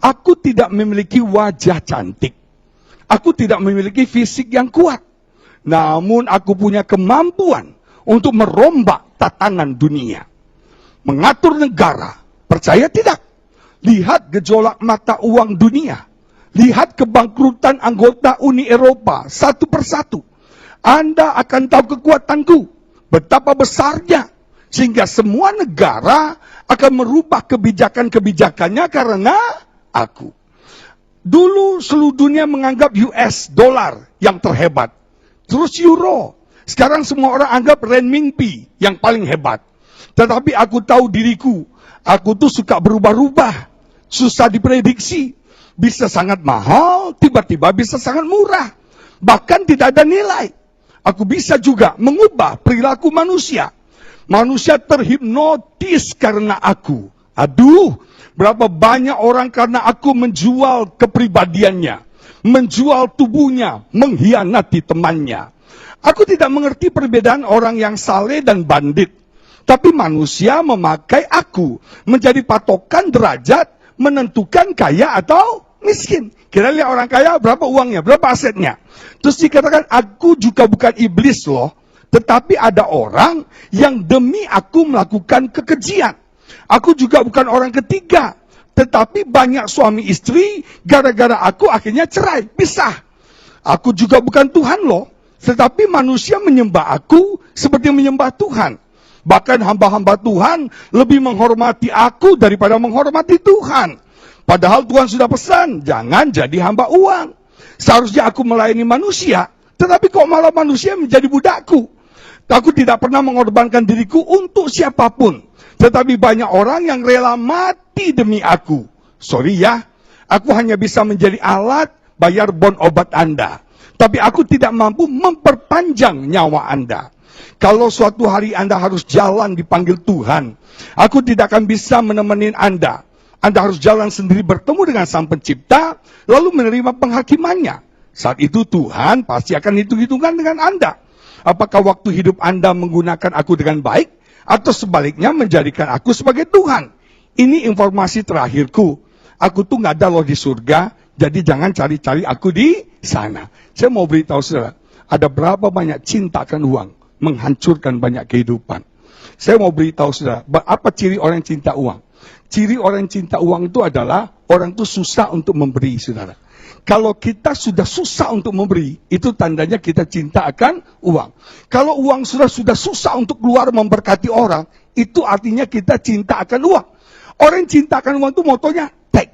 Aku tidak memiliki wajah cantik. Aku tidak memiliki fisik yang kuat. Namun aku punya kemampuan untuk merombak tatanan dunia. Mengatur negara. Percaya tidak? Lihat gejolak mata uang dunia. Lihat kebangkrutan anggota Uni Eropa satu persatu. Anda akan tahu kekuatanku. Betapa besarnya. Sehingga semua negara akan merubah kebijakan-kebijakannya karena aku. Dulu seluruh dunia menganggap US dolar yang terhebat. Terus euro. Sekarang semua orang anggap renminbi yang paling hebat. Tetapi aku tahu diriku. Aku tuh suka berubah-ubah. Susah diprediksi. Bisa sangat mahal, tiba-tiba bisa sangat murah. Bahkan tidak ada nilai. Aku bisa juga mengubah perilaku manusia. Manusia terhipnotis karena aku. Aduh, berapa banyak orang karena aku menjual kepribadiannya, menjual tubuhnya, mengkhianati temannya. Aku tidak mengerti perbedaan orang yang saleh dan bandit. Tapi manusia memakai aku menjadi patokan derajat menentukan kaya atau miskin. Kita lihat orang kaya berapa uangnya, berapa asetnya. Terus dikatakan aku juga bukan iblis loh. Tetapi ada orang yang demi aku melakukan kekejian. Aku juga bukan orang ketiga. Tetapi banyak suami istri, gara-gara aku akhirnya cerai, pisah. Aku juga bukan Tuhan loh. Tetapi manusia menyembah aku seperti menyembah Tuhan. Bahkan hamba-hamba Tuhan lebih menghormati aku daripada menghormati Tuhan. Padahal Tuhan sudah pesan, jangan jadi hamba uang. Seharusnya aku melayani manusia, tetapi kok malah manusia menjadi budakku. Aku tidak pernah mengorbankan diriku untuk siapapun. Tetapi banyak orang yang rela mati demi aku. Sorry ya, aku hanya bisa menjadi alat bayar bon obat Anda. Tapi aku tidak mampu memperpanjang nyawa Anda. Kalau suatu hari Anda harus jalan dipanggil Tuhan, aku tidak akan bisa menemani Anda. Anda harus jalan sendiri bertemu dengan Sang Pencipta, lalu menerima penghakimannya. Saat itu Tuhan pasti akan hitung-hitungan dengan Anda. Apakah waktu hidup Anda menggunakan aku dengan baik, atau sebaliknya menjadikan aku sebagai Tuhan? Ini informasi terakhirku. Aku tuh nggak ada loh di surga, jadi jangan cari-cari aku di sana. Saya mau beritahu saudara, ada berapa banyak cinta akan uang, menghancurkan banyak kehidupan. Saya mau beritahu saudara, apa ciri orang yang cinta uang? Ciri orang yang cinta uang itu adalah, orang itu susah untuk memberi, saudara. Kalau kita sudah susah untuk memberi, itu tandanya kita cinta akan uang. Kalau uang sudah susah untuk keluar memberkati orang, itu artinya kita cinta akan uang. Orang yang cinta akan uang itu motonya, take.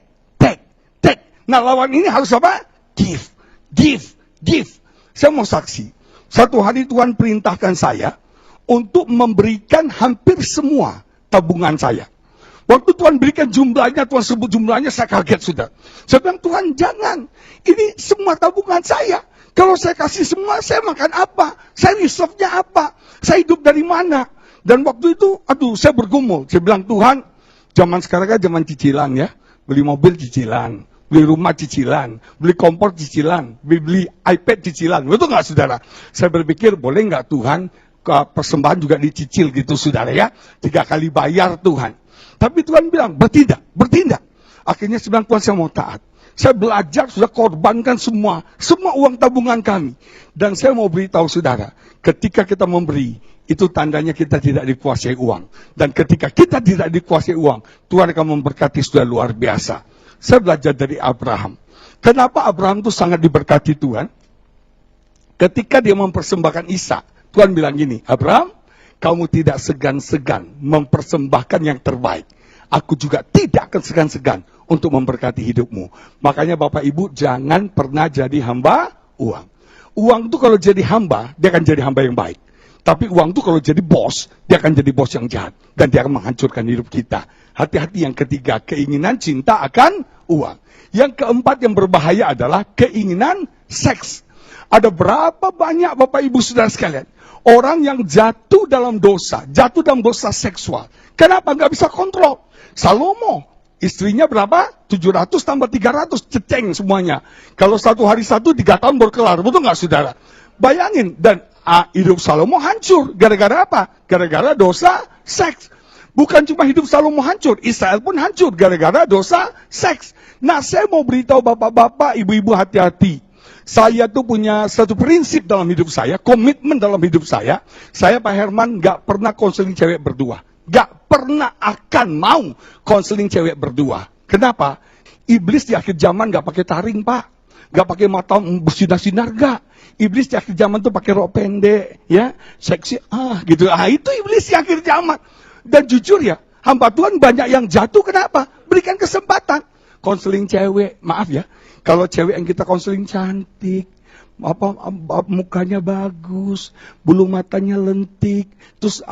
Nah lawan ini harus apa? Give. Saya mau saksi. Satu hari Tuhan perintahkan saya untuk memberikan hampir semua tabungan saya. Waktu Tuhan berikan jumlahnya, Tuhan sebut jumlahnya, saya kaget sudah. Saya bilang, Tuhan jangan. Ini semua tabungan saya. Kalau saya kasih semua, saya makan apa? Saya reserve-nya apa? Saya hidup dari mana? Dan waktu itu, saya bergumul. Saya bilang, Tuhan, zaman sekarang kan zaman cicilan ya. Beli mobil cicilan. Beli rumah cicilan. Beli kompor cicilan. Beli iPad cicilan. Betul nggak saudara? Saya berpikir, boleh nggak Tuhan, persembahan juga dicicil gitu saudara ya. 3 kali bayar Tuhan. Tapi Tuhan bilang, bertindak. Akhirnya saya bilang, Tuhan saya mau taat. Saya belajar, sudah korbankan semua uang tabungan kami. Dan saya mau beritahu saudara, ketika kita memberi, itu tandanya kita tidak dikuasai uang. Dan ketika kita tidak dikuasai uang, Tuhan akan memberkati sudah luar biasa. Saya belajar dari Abraham. Kenapa Abraham itu sangat diberkati Tuhan? Ketika dia mempersembahkan Ishak, Tuhan bilang gini, Abraham, kamu tidak segan-segan mempersembahkan yang terbaik. Aku juga tidak akan segan-segan untuk memberkati hidupmu. Makanya Bapak Ibu jangan pernah jadi hamba uang. Uang itu kalau jadi hamba, dia akan jadi hamba yang baik. Tapi uang itu kalau jadi bos, dia akan jadi bos yang jahat. Dan dia akan menghancurkan hidup kita. Hati-hati yang ketiga, keinginan cinta akan uang. Yang keempat yang berbahaya adalah keinginan seks. Ada berapa banyak Bapak Ibu Saudara sekalian, orang yang jatuh dalam dosa seksual. Kenapa? Nggak bisa kontrol. Salomo, istrinya berapa? 700 tambah 300, ceceng semuanya. Kalau 1 hari 1, 3 tahun baru kelar. Betul nggak saudara? Bayangin, dan hidup Salomo hancur. Gara-gara apa? Gara-gara dosa seks. Bukan cuma hidup Salomo hancur, Israel pun hancur gara-gara dosa seks. Nah, saya mau beritahu bapak-bapak, ibu-ibu hati-hati. Saya tuh punya satu prinsip dalam hidup saya, komitmen dalam hidup saya. Saya Pak Herman gak pernah konseling cewek berdua. Gak pernah akan mau konseling cewek berdua. Kenapa? Iblis di akhir zaman gak pakai taring Pak. Gak pakai mata bersinar-sinar gak. Iblis di akhir zaman tuh pakai rok pendek. Ya, seksi gitu. Itu iblis di akhir zaman. Dan jujur ya, hamba Tuhan banyak yang jatuh. Kenapa? Berikan kesempatan. Konseling cewek, maaf ya. Kalau cewek yang kita konseling cantik, mukanya bagus, bulu matanya lentik, terus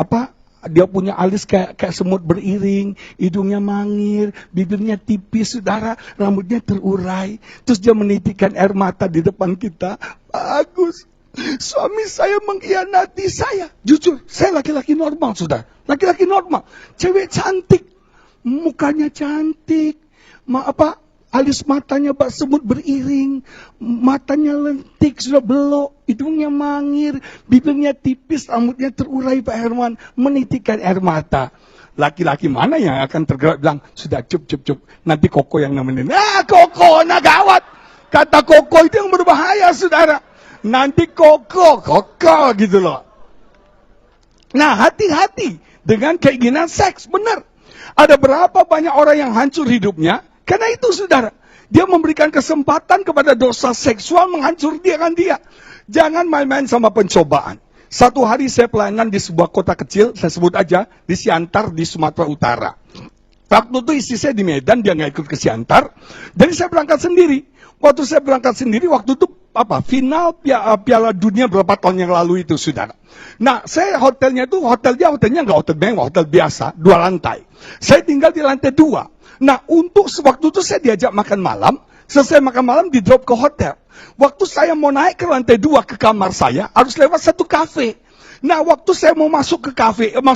dia punya alis kayak semut beriring, hidungnya mangir, bibirnya tipis, saudara, rambutnya terurai, terus dia menitikkan air mata di depan kita, bagus. Suami saya mengkhianati saya. Jujur, saya laki-laki normal, saudara. Laki-laki normal. Cewek cantik, mukanya cantik, alis matanya bak semut beriring, matanya lentik, sudah belok, hidungnya mangir, bibirnya tipis, rambutnya terurai Pak Herman, menitikkan air mata. Laki-laki mana yang akan tergerak bilang, sudah cup, nanti Koko yang nemenin. Koko, gawat. Kata Koko itu yang berbahaya, saudara. Nanti Koko gitu loh. Nah, hati-hati dengan keinginan seks, benar. Ada berapa banyak orang yang hancur hidupnya, karena itu saudara, dia memberikan kesempatan kepada dosa seksual menghancurkan dia. Jangan main-main sama pencobaan. Satu hari saya pelayanan di sebuah kota kecil, saya sebut aja, di Siantar di Sumatera Utara. Waktu itu istri saya di Medan, dia nggak ikut ke Siantar. Jadi saya berangkat sendiri. Waktu saya berangkat sendiri, waktu itu final Piala Dunia berapa tahun yang lalu itu saudara. Nah, saya hotelnya nggak hotel mewah, hotel biasa, 2 lantai. Saya tinggal di lantai 2. Nah, untuk waktu itu saya diajak makan malam, Selesai makan malam, di drop ke hotel. Waktu saya mau naik ke lantai 2 ke kamar saya, harus lewat satu kafe. Nah, waktu saya mau masuk ke kafe, mau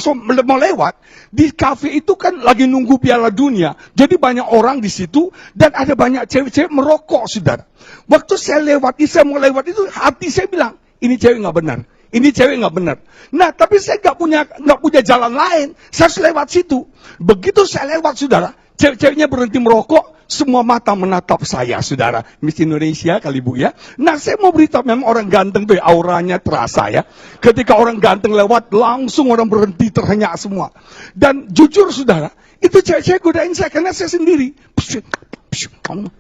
lewat, di kafe itu kan lagi nunggu Piala Dunia. Jadi banyak orang di situ, dan ada banyak cewek-cewek merokok, saudara. Waktu saya mau lewat itu, hati saya bilang, ini cewek nggak benar. Ini cewek nggak benar. Nah, tapi saya nggak punya jalan lain. Saya harus lewat situ. Begitu saya lewat, saudara, cewek-ceweknya berhenti merokok, semua mata menatap saya, saudara. Miss Indonesia kali Bu ya. Nah, saya mau beritahu, memang orang ganteng tuh auranya terasa ya. Ketika orang ganteng lewat, langsung orang berhenti terhenyak semua. Dan jujur, saudara, itu cewek-cewek godain saya karena saya sendiri.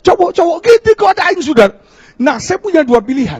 Cowok-cowok gitu godain, saudara. Nah, saya punya dua pilihan.